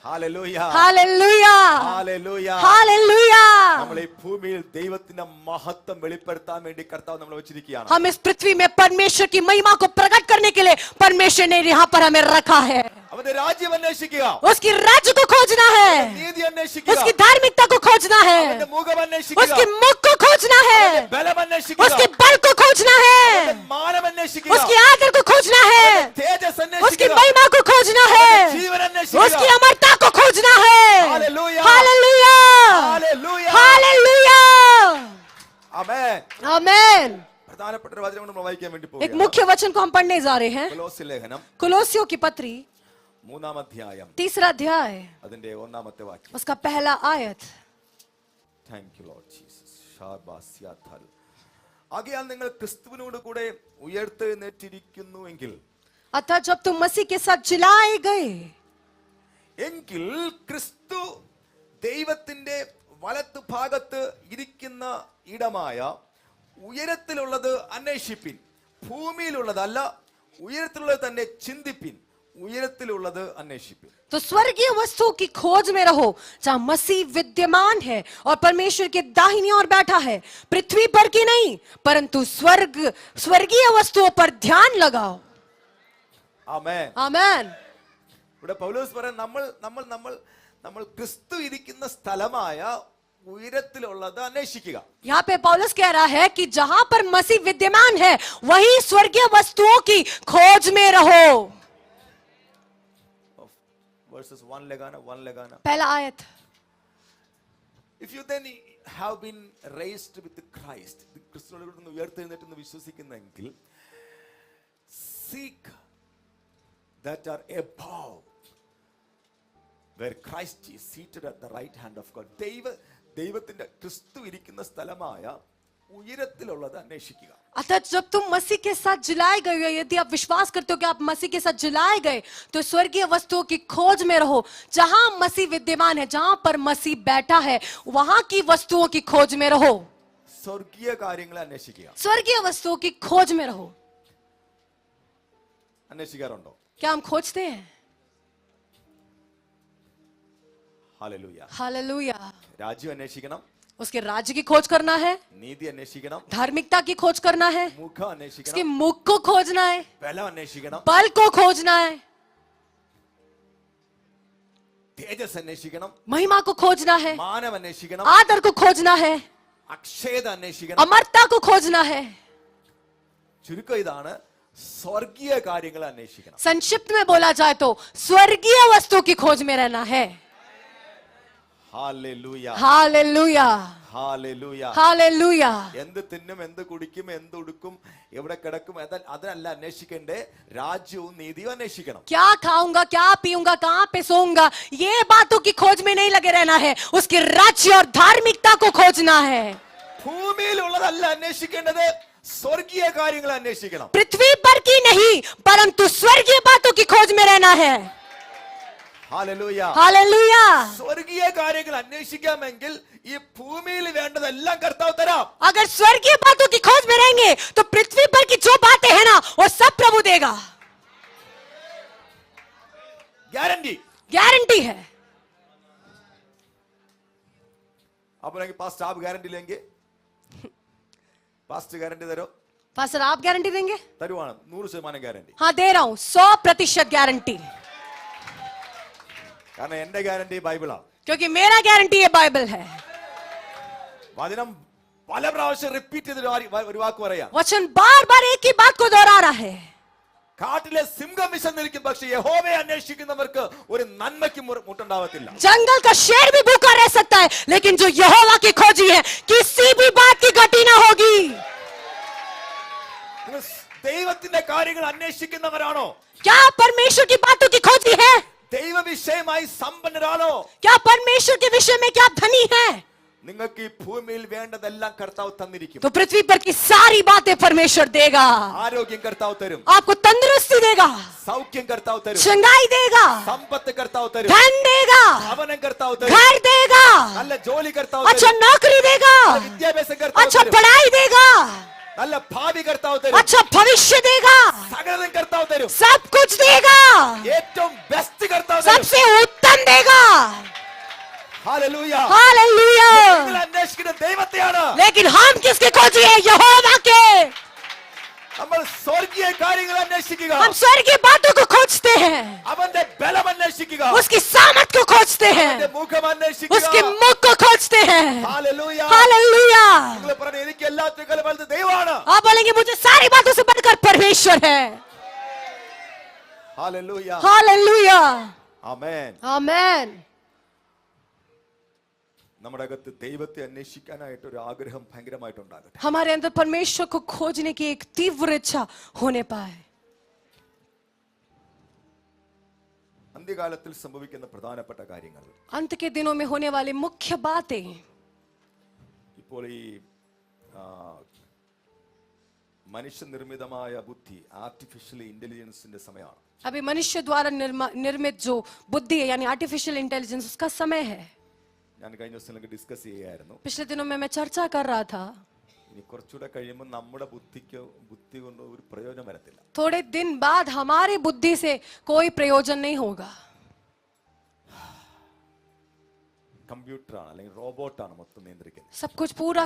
ഹല്ലേലൂയ हालेलुया ഹല്ലേലൂയ हालेलुया നമ്മൾ ഈ ഭൂമിയിൽ ദൈവത്തിന്റെ മഹത്വം വെളിപ്പെടുത്താൻ വേണ്ടി കർത്താവ് നമ്മളെ വെച്ചിരിക്കുകയാണ്. हम इस पृथ्वी में परमेश्वर की महिमा को प्रकट करने के लिए परमेश्वर ने यहाँ पर हमें रखा है. അവന്റെ രാജ്യം അന്വേഷിക്കുക, उसकी राज्य को खोजना है, നീതി അന്വേഷിക്കുക, उसकी धार्मिकता को खोजना है, അവന്റെ മുഖം അന്വേഷിക്കുക, उसकी मुख को खोजना है, അവന്റെ ബലം അന്വേഷിക്കുക, उसके बल को खोजना है, അവന്റെ മാനം അന്വേഷിക്കുക, उसकी आदर को खोजना है, തേജസ് उसकी അന്വേഷിക്കുക, महिमा को खोजना है, ജീവൻ അന്വേഷിക്കുക. उसकी अमरता को खोजना है. Hallelujah hallelujah hallelujah hallelujah amen. आमेन. പ്രധാനപ്പെട്ട ഒരു വചനം നമ്മൾ വായിക്കാൻ വേണ്ടി एक പോകുകയാണ്. मुख्य वचन को हम पढ़ने जा रहे हैं. കൊലോസ്യ ലേഖനം कुलोसियों की पत्री 3-ാം അധ്യായം 3रा अध्याय അതിന്റെ 1-ാമത്തെ വാക്യം. उसका पहला आयत. Thank you Lord Jesus. ഷാബാസ്യാഥൽ. ആകയാൽ നിങ്ങൾ ക്രിസ്തുവിനോട് കൂടെ ഉയർത്തെഴുന്നേറ്റിരിക്കുന്നുവെങ്കിൽ अतः जब तुम मसीह के साथ जिलाए गए എങ്കിൽ ക്രിസ്തു ദൈവത്തിന്റെ വലത്ത് ഭാഗത്ത് ഇരിക്കുന്ന ഇടമായ ഉയരത്തിലുള്ളത് അന്വേഷിപ്പിൻ, ഭൂമിയിലുള്ളതല്ല, ഉയരത്തിലുള്ളത് തന്നെ ചിന്തിപ്പിൻ, ഉയരത്തിലുള്ളത് അന്വേഷിപ്പിൻ. तो स्वर्गीय वस्तुओं की खोज में रहो जहां मसीह विद्यमान है और परमेश्वर के दाहिनी ओर बैठा है. पृथ्वी पर की नहीं परंतु स्वर्गीय वस्तुओं पर ध्यान लगाओ. ആമേൻ. आमेन. ഇവിടെ പൗലോസ് പറയുന്നത് നമ്മൾ ക്രിസ്തു ഇരിക്കുന്ന സ്ഥലമായ ഉയരത്തിലുള്ളത് അന്വേഷിക്കുക. यहाँ पे पौलुस कह रहा है कि जहां पर मसीह विद्यमान है वही स्वर्गीय वस्तुओं की खोज में रहो. Verses 1 लगाना. पहला आयत. If you then have been raised with Christ, ക്രിസ്തുവിനോട് കൂടെ ഉയർത്തെഴുന്നേറ്റെന്ന് വിശ്വസിക്കുന്നെങ്കിൽ seek that are above where Christ is seated at the right hand of God. ദൈവത്തിന്റെ ക്രിസ്തു ഇരിക്കുന്ന സ്ഥലമായ ഉയരത്തിലുള്ളത് അന്വേഷിക്കുക. अतः जब तुम मसीह के साथ जिलाए गए हो, यदि आप विश्वास करते हो कि आप मसीह के साथ जिलाए गए, तो स्वर्गीय वस्तुओं की खोज में रहो जहां मसीह विद्यमान है, जहां पर मसीह बैठा है वहां की वस्तुओं की खोज में रहो. സ്വർഗീയ കാര്യങ്ങളെ അന്വേഷിക്കുക. स्वर्गीय वस्तुओं की खोज में रहो. അന്വേഷിക്കാറുണ്ടോ? क्या हम खोजते हैं? ഹല്ലേലൂയ. हालेलुया. രാജ്യം അന്വേഷിക്കണം, उसके राज्य की खोज करना है, നീതി അന്വേഷിക്കണം, धार्मिकता की खोज करना है, മുഖം उसके അന്വേഷിക്കണം, मुख को खोजना है, ബലം അന്വേഷിക്കണം, बल को खोजना है, തേജസ് അന്വേഷിക്കണം, महिमा को खोजना है, മാനം അന്വേഷിക്കണം, आदर को खोजना है, അക്ഷയത അന്വേഷിക്കണം. अमरता को खोजना है. ചുരുക്കം ഇതാണ്, സ്വർഗീയ കാര്യങ്ങൾ അന്വേഷിക്കണം. संक्षिप्त में बोला जाए तो स्वर्गीय वस्तु की खोज में रहना है. Hallelujah hallelujah hallelujah. हालेलुया. എന്ത് തിന്നും, എന്ത് കുടിക്കും, എന്ത് ഉടുക്കും, എവിടെ കിടക്കും, അതിനല്ല അന്വേഷിക്കണ്ടേ, രാജ്യവും നീതിയും അന്വേഷിക്കണം. क्या खाऊंगा, क्या पीऊंगा, कहां पे सोऊंगा, ये बातों की खोज में नहीं लगे रहना है, उसके राज्य और धार्मिकता को खोजना है. ഭൂമിയിലുള്ളതല്ല അന്വേഷിക്കേണ്ടത്, സ്വർഗീയ കാര്യങ്ങൾ അന്വേഷിക്കണം. पृथ्वी पर की नहीं परंतु स्वर्गीय बातों की खोज में रहना है. ഹല്ലേലൂയ. हालेलुया. സ്വർഗീയ കാര്യങ്ങൾ അന്വേഷിക്കാമെങ്കിൽ ഈ ഭൂമിയിൽ വേണ്ടതെല്ലാം കർത്താവ് തരാം. अगर स्वर्गीय बातों की खोज में रहेंगे तो पृथ्वी पर की जो बातें हैं ना वो सब प्रभु देगा. ഗ്യാരണ്ടി. गारंटी है. അപ്പൊ പാസ്റ്റ് आप गारंटी लेंगे? പാസ്റ്റ് ഗ്യാരണ്ടി തരോ? पास्टर आप गारंटी देंगे? തരുവാണ്, 100% ഗ്യാരണ്ടി. हाँ दे रहा हूं 100% गारंटी. കാരണം എന്റെ ഗ്യാരണ്ടി ബൈബിളാണ്. क्योंकि मेरा गारंटी ये बाइबल है. വചനം പല പ്രാവശ്യം റിപ്പീറ്റ് ചെയ്ത് ഒരു വാക്ക് പറയാം. वचन बार बार एक ही बात को दोहरा रहा है. കാട്ടിലെ സിംഹം വിശന്നിരിക്കും, പക്ഷെ യഹോവയെ അന്വേഷിക്കുന്നവർക്ക് ഒരു നന്മയ്ക്കും മുട്ടുണ്ടാവത്തില്ല. जंगल का शेर भी भूखा रह सकता है लेकिन जो यहोवा की खोजी है किसी भी बात की घटी ना होगी. ദൈവത്തിന്റെ കാര്യങ്ങൾ അന്വേഷിക്കുന്നവരാണോ? क्या परमेश्वर की बातों की खोजी है? ദൈവ വിഷയമായി സമ്പന്നരാണോ? क्या परमेश्वर के विषय में क्या धनी है? നിങ്ങൾക്ക് ഈ ഭൂമിയിൽ വേണ്ടതെല്ലാം കർത്താവ് തന്നിരിക്കും. तो पृथ्वी पर की सारी बातें परमेश्वर देगा. ആരോഗ്യം കർത്താവ് തരും, आपको तंदुरुस्ती देगा, സൗഖ്യം കർത്താവ് തരും, चंगाई देगा, സമ്പത്ത് കർത്താവ് തരും, धन देगा, ഭവനം കർത്താവ് തരും, घर देगा, നല്ല ജോലി കർത്താവ് अच्छा തരും, नौकरी देगा, നല്ല വിദ്യാഭ്യാസം കർത്താവ് अच्छा തരും, पढ़ाई देगा, നല്ല ഭാവി കർത്താവ് തരും, अच्छा भविष्य देगा, സകലതും കർത്താവ് തരും, सब कुछ देगा, ഏറ്റവും ബെസ്റ്റ് കർത്താവ് തരും. सबसे उत्तम उत्तम देगा। Hallelujah. हालेलुया। നിങ്ങൾ അന്വേഷിക്കുന്ന ദൈവത്തെയാണ്. लेकिन हम किसकी खोजी है? यहोवा के। നമ്മൾ സ്വർഗീയ കാര്യങ്ങൾ അന്വേഷിക്കുക. हम स्वर्गीय बातों को खोजते हैं, അവന്റെ ബലം അന്വേഷിക്കുക. उसकी सामर्थ को खोजते हैं, അവന്റെ മുഖം അന്വേഷിക്കുക. उसके मुख को खोजते हैं। Hallelujah. हालेलुया। നിങ്ങൾ പറഞ്ഞു എനിക്ക് എല്ലാത്തിനും വലുത് ദൈവമാണ്. आप बोलेंगे मुझे सारी बातों से बढ़कर परमेश्वर है। Hallelujah. हालेलुया। Amen. आमेन। നമ്മുടെ അകത്ത് ദൈവത്തെ അന്വേഷിക്കാനായിട്ട് ഒരു ആഗ്രഹം ഭയങ്കരമായിട്ടുണ്ടാകട്ടെ. हमारे अंदर परमेश्वर को खोजने की एक तीव्र इच्छा होने पाए। അന്ത്യകാലത്തിൽ സംഭവിക്കുന്ന പ്രധാനപ്പെട്ട കാര്യങ്ങൾ अंत के दिनों में होने वाली मुख्य बातें, ഇപ്പോൾ ഈ മനുഷ്യനിർമ്മിതമായ ബുദ്ധി ആർട്ടിഫിഷ്യൽ ഇന്റലിജൻസിന്റെ സമയമാണ്. अभी मनुष्य द्वारा निर्मित जो बुद्धि है यानी आर्टिफिशियल इंटेलिजेंस, उसका समय है। ഞാൻ കഴിഞ്ഞ ദിവസങ്ങളിലൊക്കെ ഡിസ്കസ് ചെയ്യായിരുന്നു. पिछले दिनों में मैं चर्चा कर रहा था, ഇനി കുറച്ചുകൂടെ കഴിയുമ്പോൾ നമ്മുടെ ബുദ്ധി കൊണ്ട് ഒരു പ്രയോജനം വരത്തില്ല. थोड़े दिन बाद हमारी बुद्धि से कोई प्रयोजन नहीं होगा। കമ്പ്യൂട്ടറാണ് അല്ലെങ്കിൽ റോബോട്ടാണ് മൊത്തം നിയന്ത്രിക്കുന്നത്. सब कुछ पूरा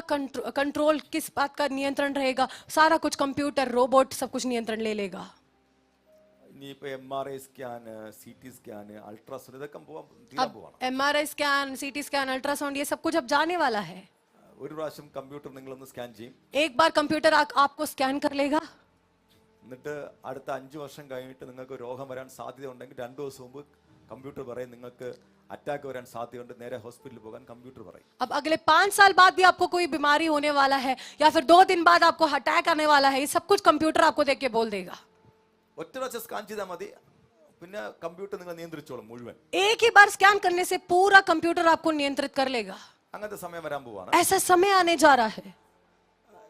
कंट्रोल किस बात का नियंत्रण रहेगा? सारा कुछ कंप्यूटर, रोबोट सब कुछ नियंत्रण ले लेगा। ഇനിയിപ്പോ MRI scan, CT scan, ultrasound ഇതൊക്കെ തീരാൻ പോവാണ്. MRI scan, CT scan, ultrasound, ये सब कुछ अब जाने वाला है। ഒരു പ്രാവശ്യം കമ്പ്യൂട്ടർ നിങ്ങളൊന്ന് സ്കാൻ ചെയ്യും. एक बार कंप्यूटर आपको स्कैन कर लेगा, എന്നിട്ട് അടുത്ത 5 വർഷം കഴിഞ്ഞിട്ട് നിങ്ങൾക്ക് രോഗം വരാൻ സാധ്യത ഉണ്ടെങ്കിൽ 2 ദിവസം മുമ്പ് കമ്പ്യൂട്ടർ പറയും നിങ്ങൾക്ക് അറ്റാക്ക് വരാൻ സാധ്യതയുണ്ട്, നേരെ ഹോസ്പിറ്റലിൽ പോകാൻ കമ്പ്യൂട്ടർ പറയും. अब अगले 5 साल बाद भी आपको कोई बीमारी होने वाला है या फिर 2 दिन बाद आपको अटैक आने वाला है, ये सब कुछ कंप्यूटर आपको देख के बोल देगा। ഒറ്റ പ്രാവശ്യം സ്കാൻ ചെയ്താൽ മതി, പിന്നെ കമ്പ്യൂട്ടർ നിങ്ങൾ നിയന്ത്രിച്ചോളും മുഴുവൻ. एक ही बार स्कैन करने से पूरा कंप्यूटर आपको नियंत्रित कर लेगा। അങ്ങനത്തെ സമയം വരാൻ പോവാണ്. ऐसा समय आने जा रहा है।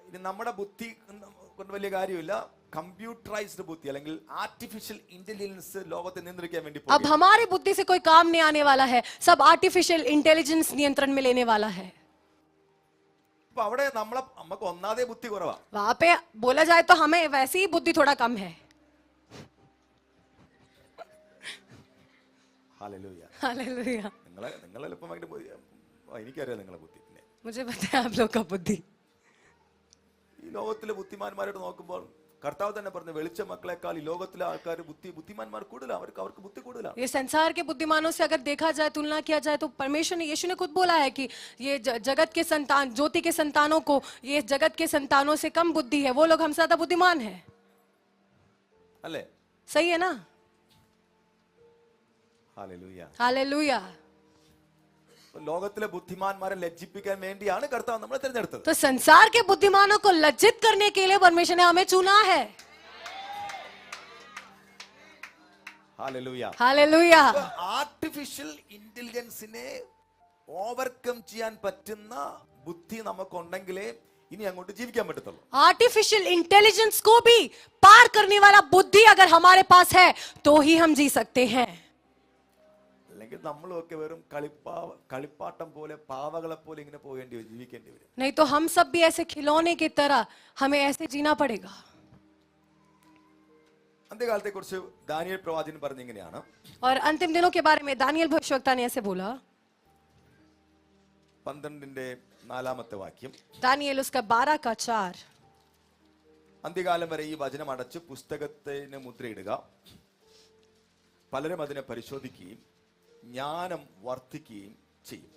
ഇനി നമ്മുടെ ബുദ്ധി കൊണ്ട് വലിയ കാര്യമില്ല. കമ്പ്യൂട്ടറൈസ്ഡ് ബുദ്ധി അല്ലെങ്കിൽ ആർട്ടിഫിഷ്യൽ ഇന്റലിജൻസ് ലോകത്തെ നിയന്ത്രിക്കാൻ വേണ്ടി अब हमारी बुद्धि से कोई काम नहीं आने वाला है, सब आर्टिफिशियल इंटेलिजेंस नियंत्रण में लेने वाला है। അപ്പൊ അവിടെ നമുക്ക് ഒന്നാതെ ബുദ്ധി കുറവാ. वहां पे बोला जाए तो हमें वैसी ही बुद्धि थोड़ा कम है। ഹല്ലേലൂയ. हालेलुया। നിങ്ങളെ എളുപ്പം എനിക്കറിയാം നിങ്ങളെ ബുദ്ധി. പിന്നെ मुझे पता है आप लोग का बुद्धि। ഈ ലോകത്തിലെ ബുദ്ധിമാന്മാരോട് നോക്കുമ്പോൾ കർത്താവ് തന്നെ പറഞ്ഞു വെളിച്ച മക്കളെക്കാൾ ഈ ലോകത്തിലെ ആൾക്കാർ ബുദ്ധിമാന്മാർ കൂടുതലാണ്, അവർക്ക് ബുദ്ധി കൂടുതലാണ്. ये संसार के बुद्धिमानों से अगर देखा जाए, तुलना किया जाए, तो परमेश्वर ने, यीशु ने खुद बोला है कि ये जगत के संतान, ज्योति के संतानों को, ये जगत के संतानों से कम बुद्धि है, वो लोग हमसे ज्यादा बुद्धिमान है। അല്ലേ? सही है ना? ഹല്ലേലൂയ. हालेलुया। ലോകത്തിലെ ബുദ്ധിമാന്മാരെ ലജ്ജിപ്പിക്കാൻ വേണ്ടിയാണ് കർത്താവ് നമ്മളെ തിരഞ്ഞെടുത്തത്. तो संसार के बुद्धिमानों को लज्जित करने के लिए परमेश्वर ने हमें चुना है। ഹല്ലേലൂയ. हालेलुया। ആർട്ടിഫിഷ്യൽ ഇന്റലിജൻസിനെ ഓവർകം ചെയ്യാൻ പറ്റുന്ന ബുദ്ധി നമുക്കുണ്ടെങ്കിലേ ഇനി അങ്ങോട്ട് ജീവിക്കാൻ പറ്റത്തുള്ളൂ. आर्टिफिशियल इंटेलिजेंस को भी पार करने वाला बुद्धि अगर हमारे पास है तो ही हम जी सकते हैं। അല്ലെങ്കിൽ നമ്മളൊക്കെ വെറും കളിപ്പാട്ടം പോലെ പാവകളെ പോലെ ഇങ്ങനെ ജീവിക്കേണ്ടി വരും. नहीं तो हम सब भी ऐसे खिलौने की तरह हमें ऐसे जीना पड़ेगा। അന്ത്യകാലത്തെ കുറിച്ച് ദാനിയേൽ പ്രവാചകൻ പറഞ്ഞിങ്ങനെയാണ്. और अंतिम दिनों के बारे में दानियल भविष्यवक्ता ने ऐसे बोला, 12-ാമത്തെ വാക്യം. दानियल उसका 12 का 4, അന്ത്യകാലം വരെ ഈ വചനം അടച്ച് പുസ്തകത്തിന് മുദ്രയിടുക, പലരും അതിനെ പരിശോധിക്കുകയും ജ്ഞാനം വർദ്ധിക്കുകയും ചെയ്യും.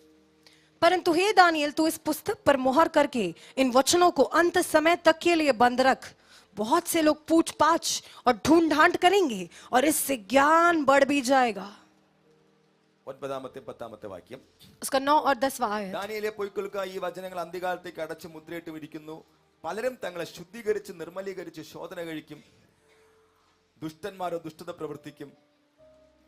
परंतु हे दानियल, तू इस पुस्तक पर मुहर करके इन वचनों को अंत समय तक के लिए बंद रख। बहुत से लोग पूछ पाछ और ढूंढ ढांड करेंगे और इससे ज्ञान बढ़ भी जाएगा। 9-10 വാക്യം. उसका 9 और 10वां आयत, ദാനിയേലേ പൊയ്ക്കൊള്ളുക, ഈ വചനങ്ങൾ അന്ത്യകാലത്തേക്ക് അടച്ച് മുദ്രയിട്ട് വിരിക്കുന്നു. പലരും തങ്ങളെ ശുദ്ധീകരിച്ച് നിർമ്മലീകരിച്ച് ശോധന കഴിക്കും. ദുഷ്ടന്മാരോ ദുഷ്ടത പ്രവർത്തിക്കും.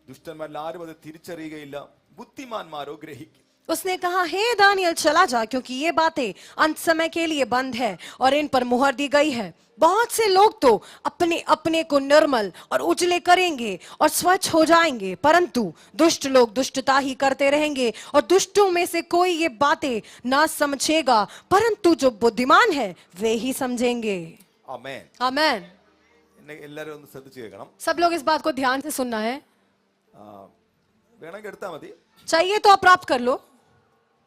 ദുഷ്ടന്മാരിൽ ആരും അത് തിരിച്ചറിയുകയില്ല. ബുദ്ധിമാന്മാരോ ഗ്രഹിക്കും. उसने कहा, हे दानियल चला जा, क्योंकि ये बातें अंत समय के लिए बंद है और इन पर मुहर दी गई है। बहुत से लोग तो अपने अपने को निर्मल और उजले करेंगे और स्वच्छ हो जाएंगे, परंतु दुष्ट लोग दुष्टता ही करते रहेंगे और दुष्टों में से कोई ये बातें ना समझेगा, परंतु जो बुद्धिमान है वे ही समझेंगे। ആമേൻ. आमेन। എന്നെ എല്ലാവരും ഒന്ന് ശ്രദ്ധിച്ചു കേൾക്കണം. सब लोग इस बात को ध्यान से सुनना है। വേണമെങ്കിൽ എടുത്താൽ മതി. चाहिए तो आप प्राप्त कर लो.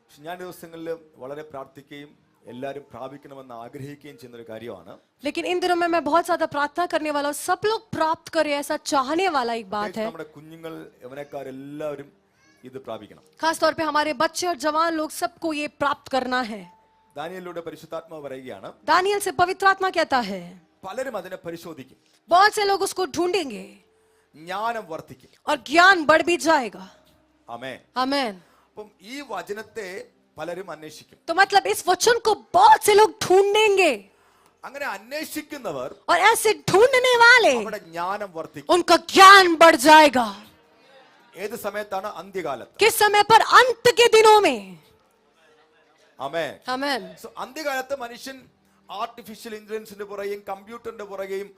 പക്ഷെ ഞാൻ ദിവസങ്ങളിൽ വളരെ പ്രാർത്ഥിക്കുകയും എല്ലാവരും പ്രാപിക്കണമെന്ന് ആഗ്രഹിക്കുകയും ചെയ്യുന്ന ഒരു കാര്യമാണ്. लेकिन इन दिनों में मैं बहुत ज्यादा प्रार्थना करने वाला हूँ, सब लोग प्राप्त करें, ऐसा चाहने वाला एक बात है. നമ്മുടെ കുഞ്ഞുങ്ങൾ യവനക്കാരെല്ലാവരും ഇത് പ്രാപിക്കണം. खास तौर पे हमारे बच्चे और जवान लोग सबको ये प्राप्त करना है. ദാനിയേലിലൂടെ പരിശുദ്ധാത്മാവ് പറയുകയാണ്, दानियल से पवित्र आत्मा कहता है, പലരും അതിനെ പരിശോധിക്കും, बहुत से लोग उसको ढूंढेंगे ജ്ഞാനം വർദ്ധിക്കും. और ज्ञान बढ़ भी जाएगा. ആമേൻ. आमेन. അപ്പം ഈ വചനത്തെ പലരും അന്വേഷിക്കും. तो मतलब इस वचन को बहुत से लोग ढूंढेंगे, അങ്ങനെ അന്വേഷിക്കുന്നവർ और ऐसे ढूंढने वाले അവിടെ ജ്ഞാനം വർദ്ധിക്കും. उनका ज्ञान बढ़ जाएगा. ഏത് സമയത്താണ്? അന്ത്യകാലത്ത്. किस समय पर? अंत के दिनों में. ആമേൻ. आमेन. സോ അന്ത്യകാലത്ത് മനുഷ്യൻ ആർട്ടിഫിഷ്യൽ ഇന്റലിജൻസിന്റെ പുറകെയും കമ്പ്യൂട്ടറിന്റെ പുറകെയും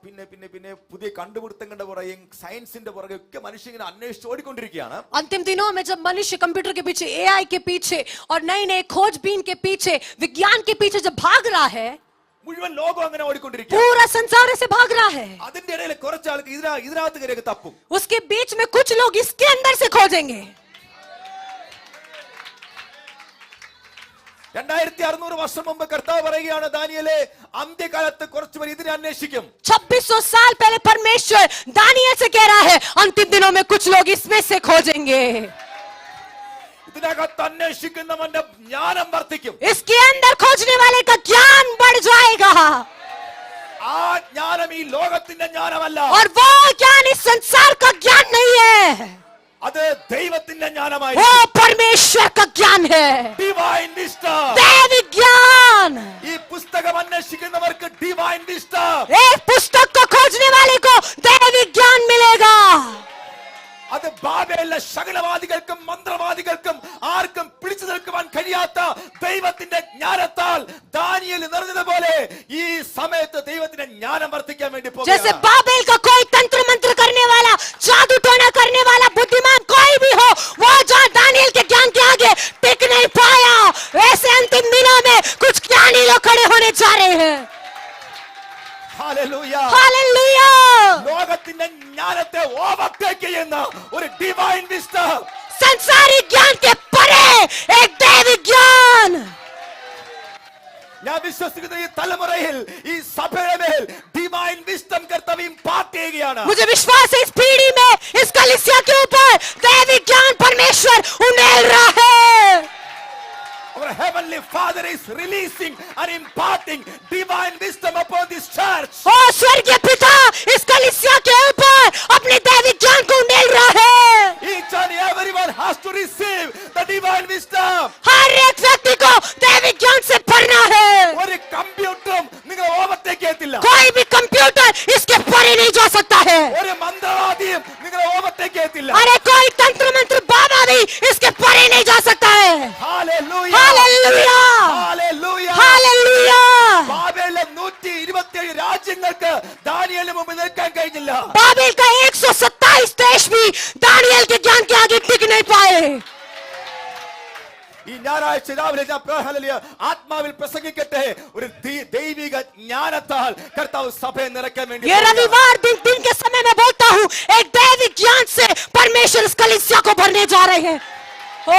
പിന്നെ പിന്നെ പിന്നെ പുതിയ കണ്ടുപിടുത്തങ്ങളുടെ പുറകെയും സയൻസിന്റെ പുറകെ ഒക്കെ മനുഷ്യൻ ഇങ്ങനെ അന്വേഷിച്ച് ഓടിക്കൊണ്ടിരിക്കുകയാണ്. अंतिम दिनों में जब मनुष्य कंप्यूटर के पीछे, एआई के पीछे और नए नए खोजबीन के पीछे, विज्ञान के पीछे जब भाग रहा है, മുഴുവൻ ലോകം അങ്ങനെ ഓടിക്കൊണ്ടിരിക്കുക. पूरा संसार ऐसे भाग रहा है. അതിന്റെ ഇടയിൽ കുറച്ച് ആൾക്ക് ഇതിനകത്ത് കയറി തപ്പും. उसके बीच में कुछ लोग इसके अंदर से खोजेंगे. 2600 വർഷം മുമ്പ് കർത്താവ് പറയുകയാണ്, ദാനിയേലേ, അന്ത്യകാലത്ത് കുറച്ചുപേർ ഇതിനെ അന്വേഷിക്കും. 2600 साल पहले परमेश्वर दानियल से कह रहा है, अंतिम दिनों में कुछ लोग इसमें से खोजेंगे. ഇതിനകത്ത് അന്വേഷിക്കുന്നവന്റെ ജ്ഞാനം വർദ്ധിക്കും. इसके अंदर खोजने वाले का ज्ञान बढ़ जाएगा. ആ ജ്ഞാനം ഈ ലോകത്തിന്റെ ജ്ഞാനമല്ല, और वो ज्ञान इस संसार का ज्ञान नहीं है, അത് ദൈവത്തിന്റെ ജ്ഞാനമായി. वो परमेश्वर का ज्ञान है. Divine wisdom. दैविक ज्ञान. ഈ പുസ്തകം അന്വേഷിക്കുന്നവർക്ക് ഡിവൈൻ വിസ്ഡം. एक पुस्तक को खोजने वाले को दैविक ज्ञान मिलेगा. അത് ബാബേലിലെ ശകലവാദികൾക്കും മന്ത്രവാദികൾക്കും ആർക്കും പിടിച്ചു നിൽക്കുവാൻ കഴിയാത്ത ദൈവത്തിന്റെ ജ്ഞാനത്താൽ ദാനിയേൽ നിറഞ്ഞതുപോലെ ഈ സമയത്ത് ദൈവത്തിന്റെ ജ്ഞാനം വർദ്ധിക്കാൻ വേണ്ടി जैसे പോകുകയാണ്. बाबेल का कोई तंत्र मंत्र करने वाला, जादू टोना करने वाला बुद्धिमान कोई भी हो, वो जो दानियल के ज्ञान के आगे टिक नहीं पाया, वैसे अंतिम दिनों में कुछ ज्ञानी लोग खड़े होने जा रहे हैं. ഹല്ലേലൂയ. हालेलुया. ലോകത്തിന്റെ ജ്ഞാനത്തെ ഓവർടേക്ക് ചെയ്യുന്ന ഒരു ഡിവൈൻ വിസ്ഡം. संसारिक ज्ञान के परे एक दैविक ज्ञान. ഞാൻ വിശ്വസിക്കുന്ന ഈ തലമുറയിൽ ഈ സഭയുടെ മേൽ ഡിവൈൻ വിസ്ഡം കർത്താവ് ഇംപാർട്ട് ചെയ്യുകയാണ്. मुझे विश्वास है इस पीढ़ी में, इस कलीसिया के ऊपर दैविक ज्ञान परमेश्वर उंडेल रहा है. Our heavenly Father is releasing and imparting divine wisdom upon this church. ओ स्वर्गीय पिता इस कलीसिया के ऊपर अपने दैविक ज्ञान को उंडेल रहा है. Each and everyone has to receive the divine wisdom. हर एक व्यक्ति को दैविक ज्ञान से भरना है. ഒരു കമ്പ്യൂട്ടറും നിങ്ങൾ ഓവർടേക്ക് ചെയ്യത്തില്ല. कोई भी कंप्यूटर इसके परे नहीं जा सकता है. ഒരു മന്ത്രവാദിയും നിങ്ങൾ ഓവർടേക്ക് ചെയ്യത്തില്ല. अरे कोई तंत्र मंत्र बाबा भी इसके परे नहीं जा सकता है. Hallelujah. हालेलुया. Hallelujah. हालेलुया. ബാബേലിലെ 127 രാജ്യങ്ങൾക്ക് ദാനിയേലിന് മുമ്പിൽ നിൽക്കാൻ കഴിഞ്ഞില്ല. बाबेल का 127 देश भी दानियल के ज्ञान के आगे टिक नहीं पाए. ഈ ഞായറാഴ്ച രാവിലെ ഞാൻ ഹല്ലേലൂയ ആത്മാവിൽ പ്രസംഗിക്കട്ടെ, ഒരു ദൈവിക ജ്ഞാനത്താൽ കർത്താവ് സഭയെ നിറയ്ക്കാൻ വേണ്ടി. ये रविवार दिन के समय में बोलता हूँ, एक दैविक ज्ञान से परमेश्वर इस कलीसिया को भरने जा रहे हैं. ओ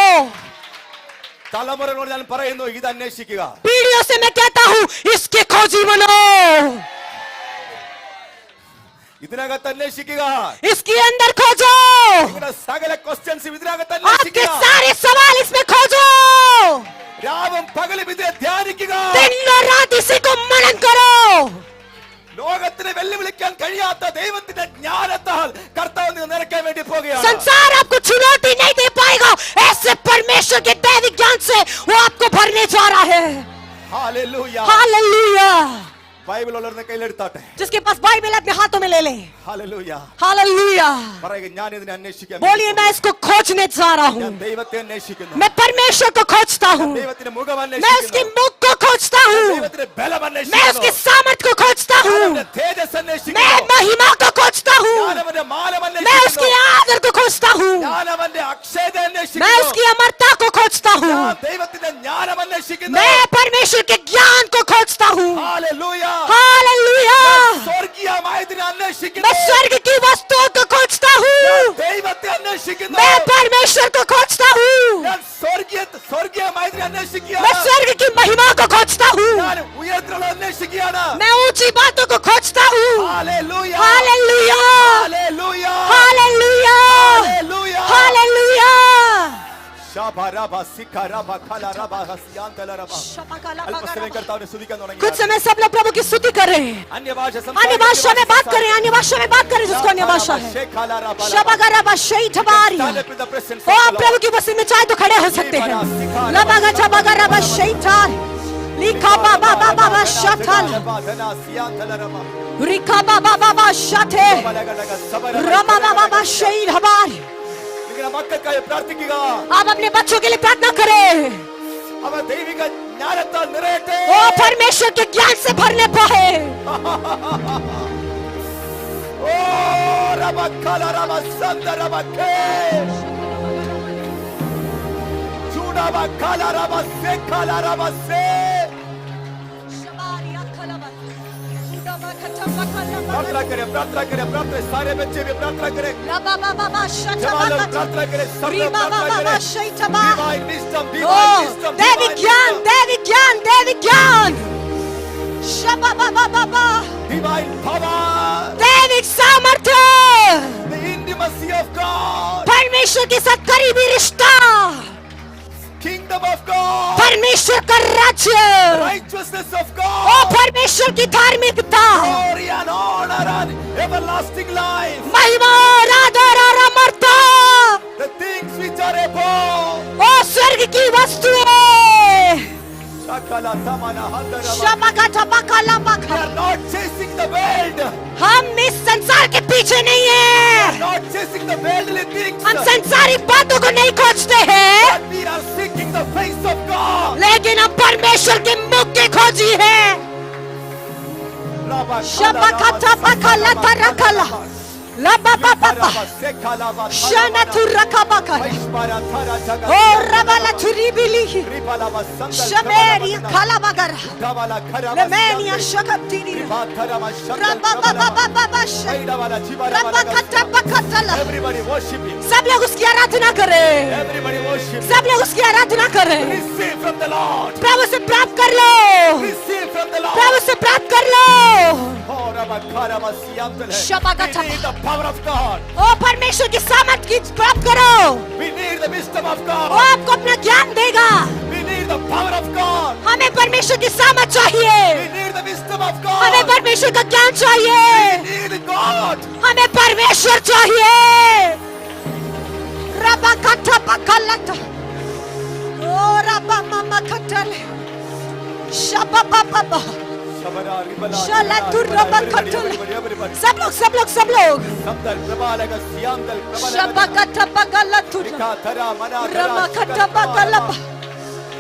തലമുറകളോട് ഞാൻ പറയുന്നു, ഇത് അന്വേഷിക്കുക. पीढ़ियों से मैं कहता हूँ, इसके खोजी बनो. ഇതിനകത്ത് അന്വേഷിക്കുക. इसके अंदर खोजो. നിങ്ങളുടെ സകല ക്വസ്റ്റ്യൻസ് ഇതിനകത്ത് आपके അന്വേഷിക്കുക. सारे सवाल इसमें खोजो. രാവും പകലും ഇതിനെ ധ്യാനിക്കുക. दिन और रात इसी को मनन करो. ലോകത്തിനെ വെല്ലുവിളിക്കാൻ കഴിയാത്ത ദൈവത്തിന്റെ ജ്ഞാനത്താൽ കർത്താവ് നിങ്ങളെ നിറയ്ക്കാൻ വേണ്ടി പോകുകയാണ്. संसार आपको चुनौती नहीं दे पाएगा, ऐसे परमेश्वर के दैविक ज्ञान से वो आपको भरने जा रहा है. ഹല്ലേലൂയ. हालेलुया. ബൈബിൾ ഉള്ളവരുടെ കയ്യിലെടുത്താട്ടെ. जिसके पास बाइबल अपने हाथों में ले ले. ഹല്ലേലൂയ. हालेलुया. പറയുക, ഞാൻ ഇതിനെ അന്വേഷിക്കാൻ बोलिए, मैं इसको खोजने जा रहा हूँ. ഞാൻ ദൈവത്തെ അന്വേഷിക്കുന്നു. मैं परमेश्वर को खोजता हूँ. ദൈവത്തിന്റെ മുഖം मैं उसकी അന്വേഷിക്കുന്നു. मुख को खोजता हूँ. ദൈവത്തിന്റെ ബലം मैं उसकी അന്വേഷിക്കുന്നു. सामर्थ को खोजता ഞാൻ हूँ. അവന്റെ തേജസ് मैं അന്വേഷിക്കുന്നു. महिमा को खोजता हूँ. ഞാൻ അവന്റെ മാനം मैं उसकी അന്വേഷിക്കുന്നു. आदर को खोजता हूँ. ഞാൻ അവന്റെ അക്ഷയത मैं അന്വേഷിക്കുന്നു. उसकी अमरता को खोजता हूँ. ഞാൻ ദൈവത്തിന്റെ ജ്ഞാനം അന്വേഷിക്കുന്നു. मैं परमेश्वर के ज्ञान को खोजता हूँ. ഹല്ലേലൂയ. हालेलुया. സ്വർഗീയമായതിനെ അന്വേഷിക്കുന്നു. मैं स्वर्ग की वस्तुओं को खोजता हूँ. ദൈവത്തെ അന്വേഷിക്കുന്നു. सिखा रबा खाला रबा हसियांतल रबा अल्प समय करता हूं स्तुति करने कुछ समय सब लोग प्रभु की स्तुति करें, अन्य भाषा अन्य भाषा में बात करें, अन्य भाषा में बात करें जिसको अन्य भाषा है। शबगरबा शैठबारी, ओ आप प्रभु की उपस्थिति में चाहे तो खड़े हो सकते हैं। लबगा छबगरबा शैठार लिखा बाबा बाबा शथल रिखा बाबा बाबा शथे रमा बाबा शैठबारी। आप अपने बच्चों के लिए प्रार्थना करें, ओ परमेश्वर के ज्ञान से भरने पाए। ओ रबा खाला रबा संदर रबा के चूड़ा बा खाला रबा से खाला रबा से प्रार्थना करें, प्रार्थना करें, प्रार्थना सारे बच्चे भी प्रार्थना करें, प्रार्थना करें, सब लोग प्रार्थना करें। Divine wisdom, divine wisdom, दैविक ज्ञान, दैविक ज्ञान, दैविक ज्ञान, divine power, दैविक सामर्थ्य, the intimacy of God, परमेश्वर के साथ करीबी रिश्ता, kingdom of God, परमेश्वर का राज्य, righteousness of ओ God, परमेश्वर की धार्मिकता, glory and honor and everlasting life, महिमा और आदर और अमरता, the things which are above. ओ स्वर्ग की वस्तुएं। Shakala tamana handaraba. शबगटबकलबक। We are not chasing the world. हम इस संसार के पीछे नहीं We हैं, are not chasing the worldly things. हम संसारिक बातों को नहीं खोजते हैं, But we are seeking the face of God. लेकिन हम परमेश्वर के मुख की खोजी है। शबगटबकलतरकला लबबबबा शनथुरकबका ओ रबलथुरिबिली शमेरिया खलबगर लेमेनिया शकतिरी रबबबबबा रबकटबकटला। Everybody worship Him. सब लोग उसकी आराधना करें, Everybody worship Him. सब लोग उसकी आराधना करें। Receive from the Lord. प्रभु से प्राप्त कर लो, Receive from the Lord. प्रभु से प्राप्त कर लो। Oh, Rabakara Masiyantal hai. Shabakata. We need the power of God. ओ परमेश्वर की सामर्थ की प्राप्त करो, We need the wisdom of वो God. आपको अपना ज्ञान देगा। We need the power of God. हमें परमेश्वर की सामर्थ We चाहिए, need the wisdom of हमें God. परमेश्वर का ज्ञान We चाहिए, need God. हमें परमेश्वर चाहिए। रबा कट्टा पकलता ओ रबा ममा कटले शबा बाबा Shabara Ribala. शलतुर रबा कटले। Everybody. सब लोग सब लोग सब लोग Samdal Prabalaga Siyandal शबा कट्टा पकलतुर Rika Thara Mana रबा कट्टा पकलबा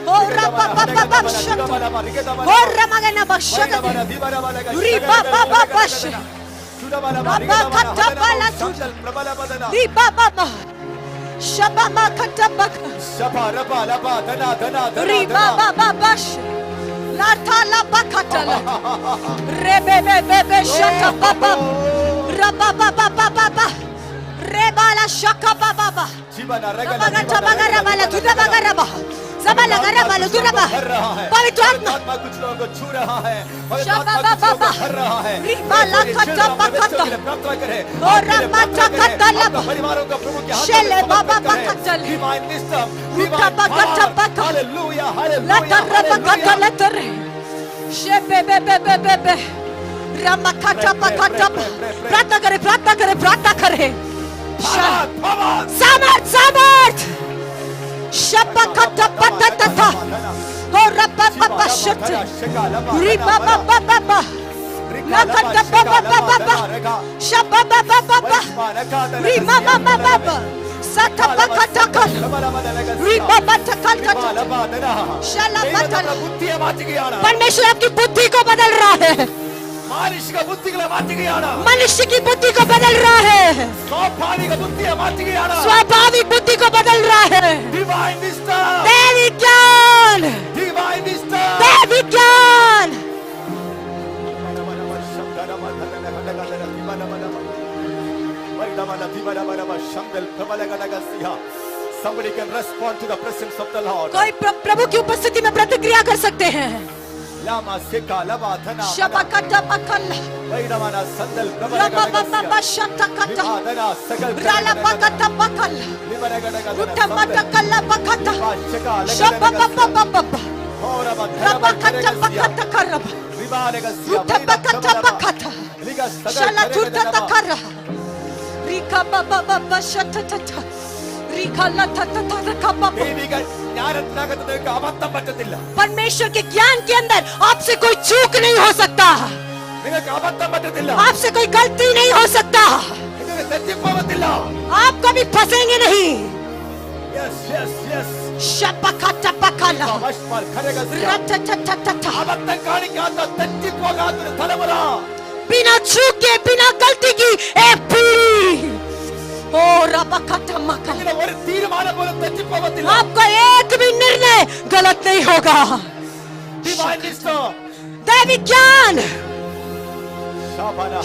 ओ रबा बाबा बशत ओ रमगना बशत रिबा बाबा बश रिबा बाबा शबा मा कट्टा पक रिबा बाबा बश लाथा लबा कटला रेबे बे बे शत बाबा रबा बाबा बाबा रेबाला शका बाबा रबा टबगा रबाला दुबगा रबा सबला रबाला दुबगा पवित्र आत्मा कुछ लोगों को छू रहा है, शबा बाबा भर रहा है। रिबाला कट्टा पकता प्रार्थना करें और रबा कट्टा लब परिवारों का प्रभु के हाथ शेले में बाबा समर्पित करें। कट्टा Divine wisdom, रुका divine बकट्टा power. पका Hallelujah, hallelujah, लतर रबा कट्टा hallelujah. लतर शेबे बे बे बे बे बे रबा कट्टा पकता प्रार्थना करे प्रार्थना करे प्रार्थना करे Power, power. सामर्थ सामर्थ शब्बा कट्टा पतता हो रबा बाबा शत रिबा बाबा बाबा लकट्टा बाबा बाबा शब्बा बाबा बाबा रिबा बाबा बाबा सता पकता कर रिबा बाबा कलकट शला बतल बुद्धिया माचिगियाना परमेश्वर आपकी बुद्धि को बदल रहा है, मानिशिका बुद्धिगला माचिगियाना मनुष्य की बुद्धि को बदल रहा है, स्वाभाविक बुद्धिया माचिगियाना स्वाभाविक बुद्धि को बदल रहा है। Divine wisdom, दैविक ज्ञान, divine wisdom. दैविक ज्ञान Somebody can respond to the presence of the Lord. कोई प्रभु की उपस्थिति में प्रतिक्रिया कर सकते हैं। Lama seka lava thana. Shabakata bakala. Vaidamana sandal Rabababa shatakata. Adana sagal. Rala bakata bakala. Libaragadaga. Rutamata kala bakata. Sheka Shabababa. Ora Rabakata bakata karaba. Rutabakata bakata. Shala turtata kara. Rika baba shatatata. Rika la tatata kababa. परमेश्वर के ज्ञान के अंदर आपसे कोई चूक नहीं हो सकता, आपसे कोई गलती नहीं हो सकता, आप कभी फंसेंगे नहीं। शपकता पकला बिना चूक के बिना गलती की एक पीढ़ी ओ रबकता मकला आपका एक भी निर्णय गलत नहीं होगा। दैवी ज्ञान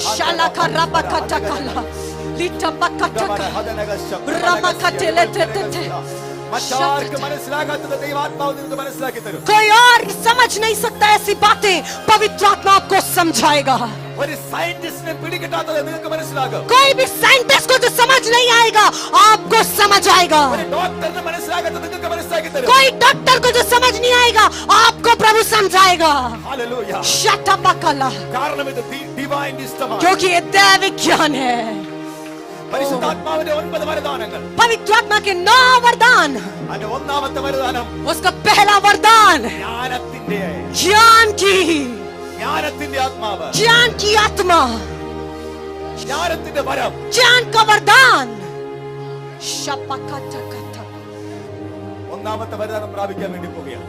शाला का रबकता कला लिटा बकता रबकते लेते कोई और समझ नहीं सकता ऐसी बातें, पवित्र आत्मा आपको समझाएगा। कोई भी साइंटिस्ट को जो समझ नहीं आएगा आपको समझ आएगा। कोई डॉक्टर को जो समझ नहीं आएगा आपको प्रभु समझाएगा। क्योंकि ये दैविक ज्ञान है। पवित्र आत्मा के 9 वरदान, उसका पहला वरदान ज्ञान की आत्मा, ज्ञान का वरदान।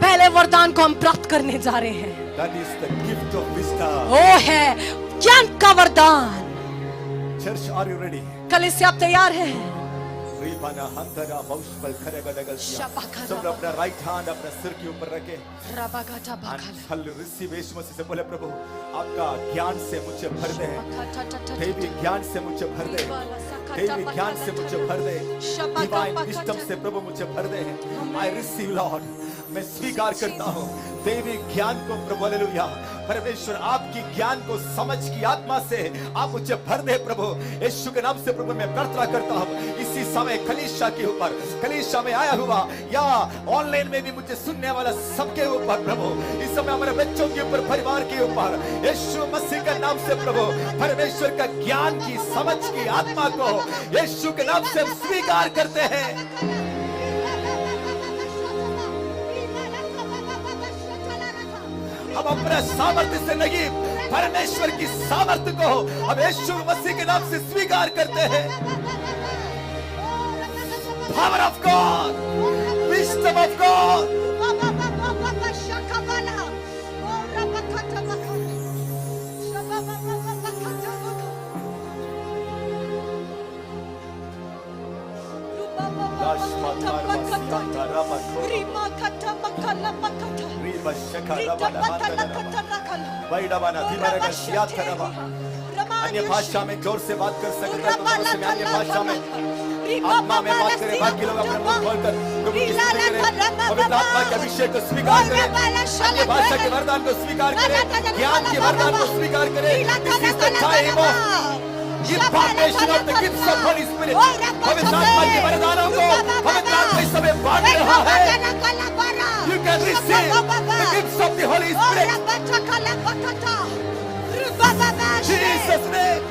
पहले वरदान को हम प्राप्त करने जा रहे हैं, वो है ज्ञान का वरदान। Church, are you ready? कलीसिया आप तैयार हैं? सब अपना राइट हैंड अपने सिर के ऊपर रखे। रिसीव यीशु मसीह से बोले प्रभु आपका ज्ञान से मुझे भर दे, देवी ज्ञान से मुझे भर दे, देवी ज्ञान से मुझे भर दे, डिवाइन विजडम से प्रभु मुझे भर दे। I receive Lord, मैं स्वीकार करता हूँ देवी ज्ञान को प्रभु। हालेलुया। परमेश्वर आपकी ज्ञान को समझ की आत्मा से आप मुझे भर दे प्रभु। यीशु के नाम से प्रभु मैं प्रार्थना करता हूँ इसी समय कलीसिया के ऊपर, कलीसिया में आया हुआ या ऑनलाइन में भी मुझे सुनने वाला सबके ऊपर प्रभु, इस समय हमारे बच्चों के ऊपर, परिवार के ऊपर यीशु मसीह के नाम से प्रभु परमेश्वर का ज्ञान की समझ की आत्मा को यीशु के नाम से स्वीकार करते हैं। हम अपने सामर्थ्य से नहीं परमेश्वर की सामर्थ्य को हम यीशु मसीह के नाम से स्वीकार करते हैं। Power of God, wisdom of God. अन्य भाषा में जोर से बात कर सकता है तो अन्य भाषा में आत्मा में बात करें। बाकी लोग अपने मुंह खोलकर प्रभु की स्तुति करें, पवित्र आत्मा के अभिषेक को स्वीकार करें, अन्य भाषा के वरदान को स्वीकार करें, ज्ञान के वरदान को स्वीकार करें। This is the time of impartation of the gifts of Holy Spirit. पवित्र आत्मा के वरदानों को पवित्र आत्मा इस समय बांट रहा है। You can receive the gifts of the Holy Spirit. Jesus name.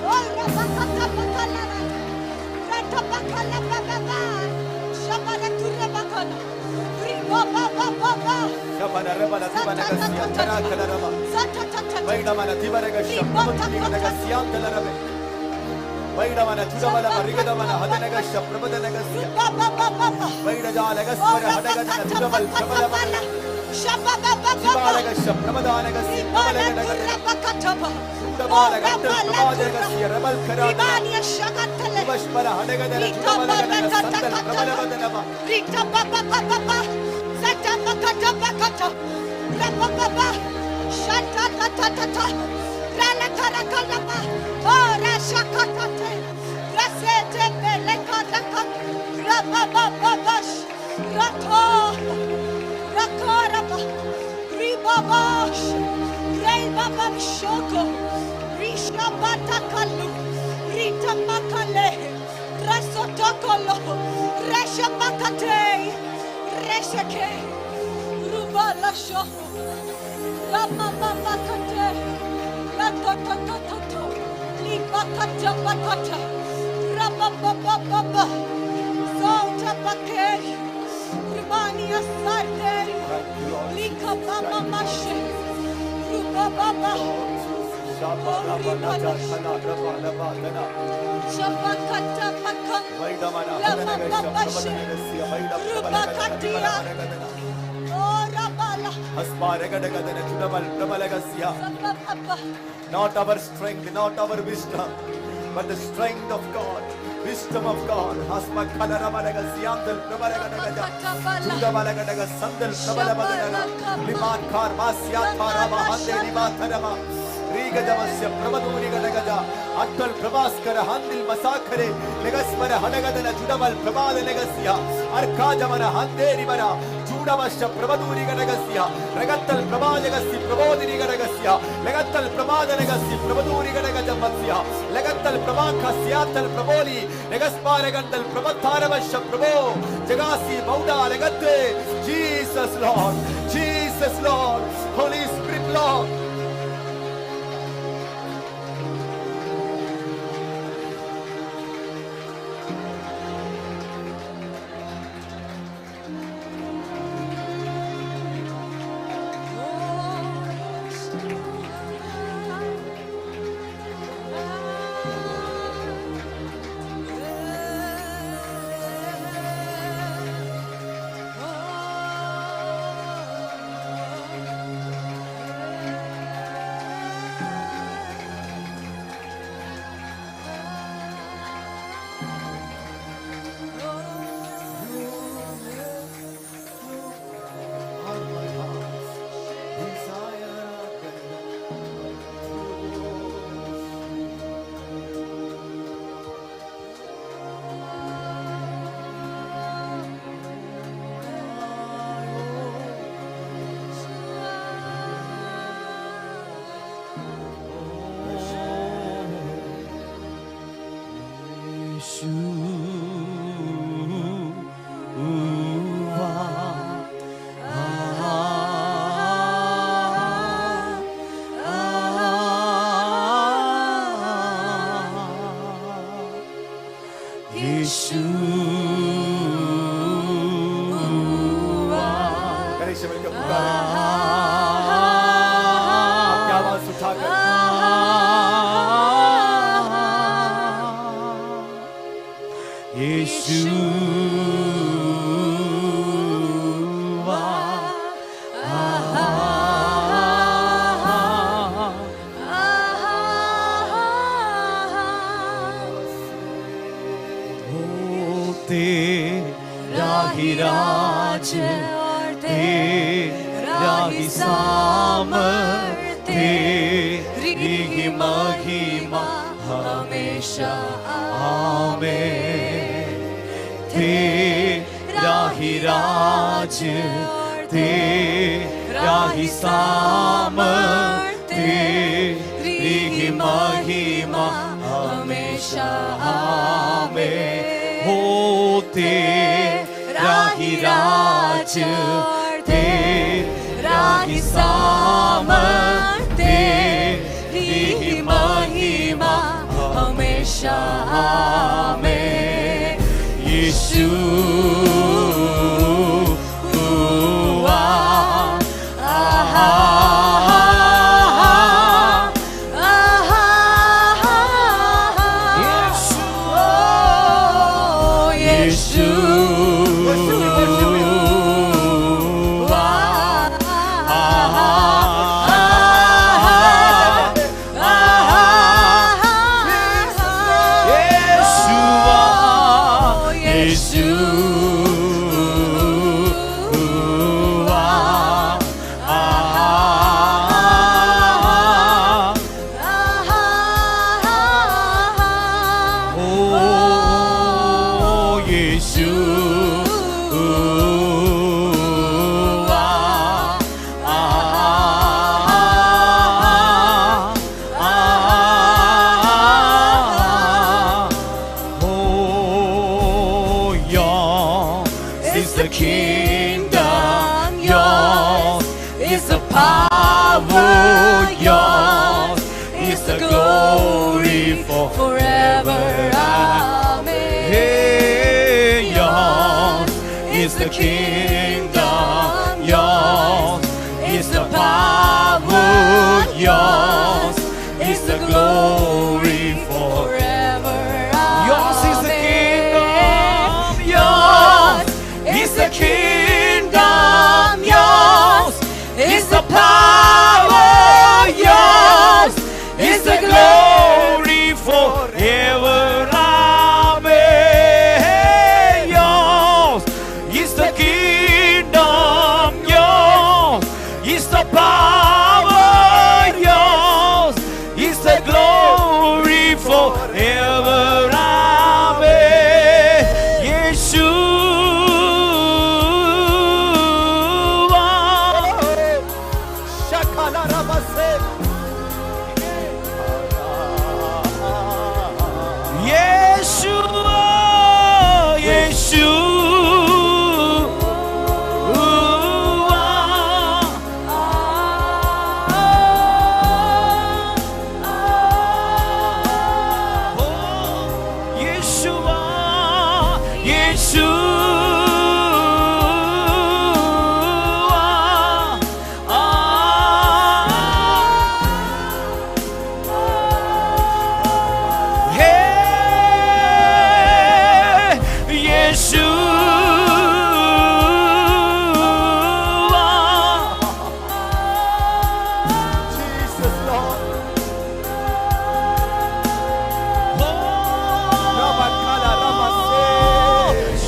Rakaraba, Ribabash. Shoko, Risha Batakalu, Rita Makale, Rasotokolo, Resha Bakate, Reshake, Rubala Shoko, Rama Bakate, Ratotototo, Libakata Bakata, Rama Baba, Zota Bakeri, Ribania Sarderi, Lika Mama Mashe. Baba, Shabakata Maka, Lama Babashi, Rubakatia, Rabala, not our strength, not our wisdom, but the strength of God, wisdom of God. Atal Prabhaskara Handil Masakare Legasmara Hanagadana Judamal Prabhada Legasia Arkajamana Handeri Mara Judavasha Prabhaduri Gagasia Regatal Prabha Legasi Prabodiri Gagasia Legatal Prabhada Legasi Prabhaduri Gagajamatsia Legatal Prabhaka Siatal Praboli Legasparagantal Prabhatharavasha Prabho Jagasi Bauda Legate Jesus Lord, Jesus Lord, Holy Spirit Lord. तेरा ही राज तेरा ही सामर्थ तेरी ही महिमा हमेशा आमेन। तेरा ही राज तेरा ही सामर्थ तेरी ही महिमा हमेशा आमेन। हो तेरा ही राज तेरा ही सामर्थ तेरी ही महिमा हमेशा आमेन। यीशु the kingdom, yours is the power, yours is the glory forever. Yours is the kingdom, yours is the kingdom, yours is the power, yours is the glory forever. Amen. Yours is the kingdom, yours is the power, yours is the glory forever. Amen. Yeshua. Shakala Rabase. Yeshua,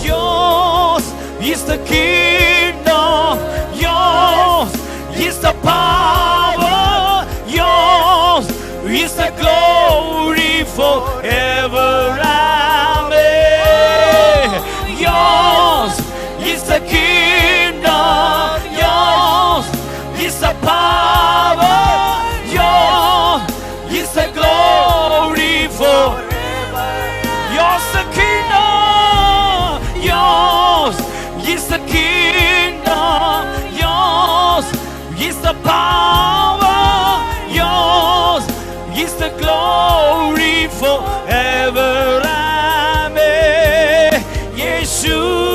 yours is the kingdom, yours is the power, yours is the glory forever. Amen. Yours is the kingdom, yours is the power, yours is the glory forever. Yours the kingdom, yours is the kingdom, yours is the power, yours is the glory forever. Amen. Yeshua.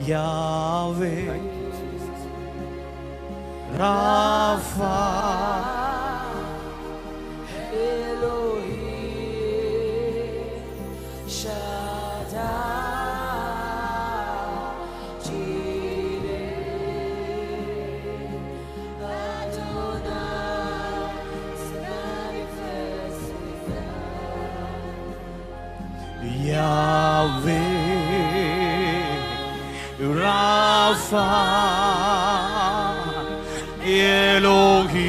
Yahweh, Rapha, Elohim, Shaddai, Jireh, Adonai, manifest Yahweh, Rapha, Elohim,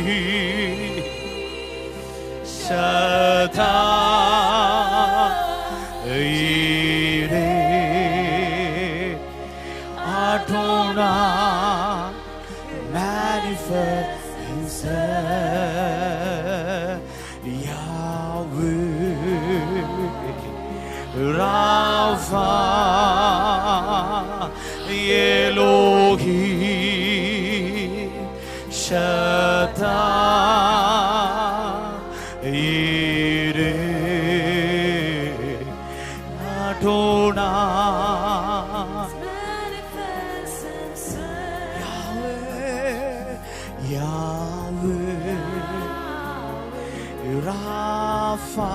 Shaddai, Jireh, Adonai, manifest Himself. Yahweh, Rapha, Elohim, Shaddai, Jireh, Adonai, Yahweh, Rapha,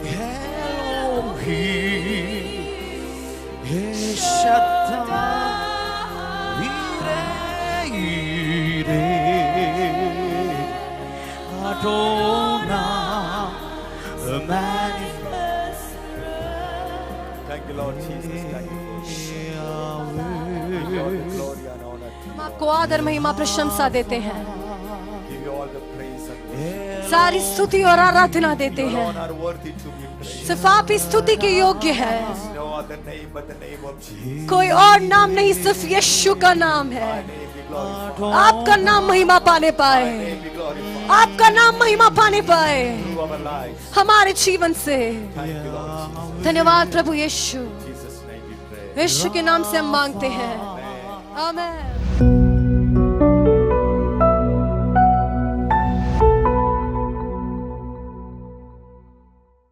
Elohim, Shaddai, Adonai, manifest Thank you, Lord Jesus. Thank you for Yahweh. all the glory and honor. हम आपको आदर महिमा प्रशंसा देते हैं, Give you all the praise and worship. सारी स्तुति और आराधना देते You हैं। alone are worthy to be praised. सिर्फ आप ही स्तुति के योग्य है, No other name but the name of Jesus. कोई और नाम नहीं, सिर्फ यीशु का नाम है। Thy name be glorified. आपका नाम महिमा पाने Thy पाए, name be glorified. आपका नाम महिमा पाने पाए Through our lives. हमारे जीवन से। Thank you, Lord Jesus. धन्यवाद प्रभु यीशु, In Jesus' name we pray. यीशु के नाम से हम मांगते हैं, Amen. आमीन।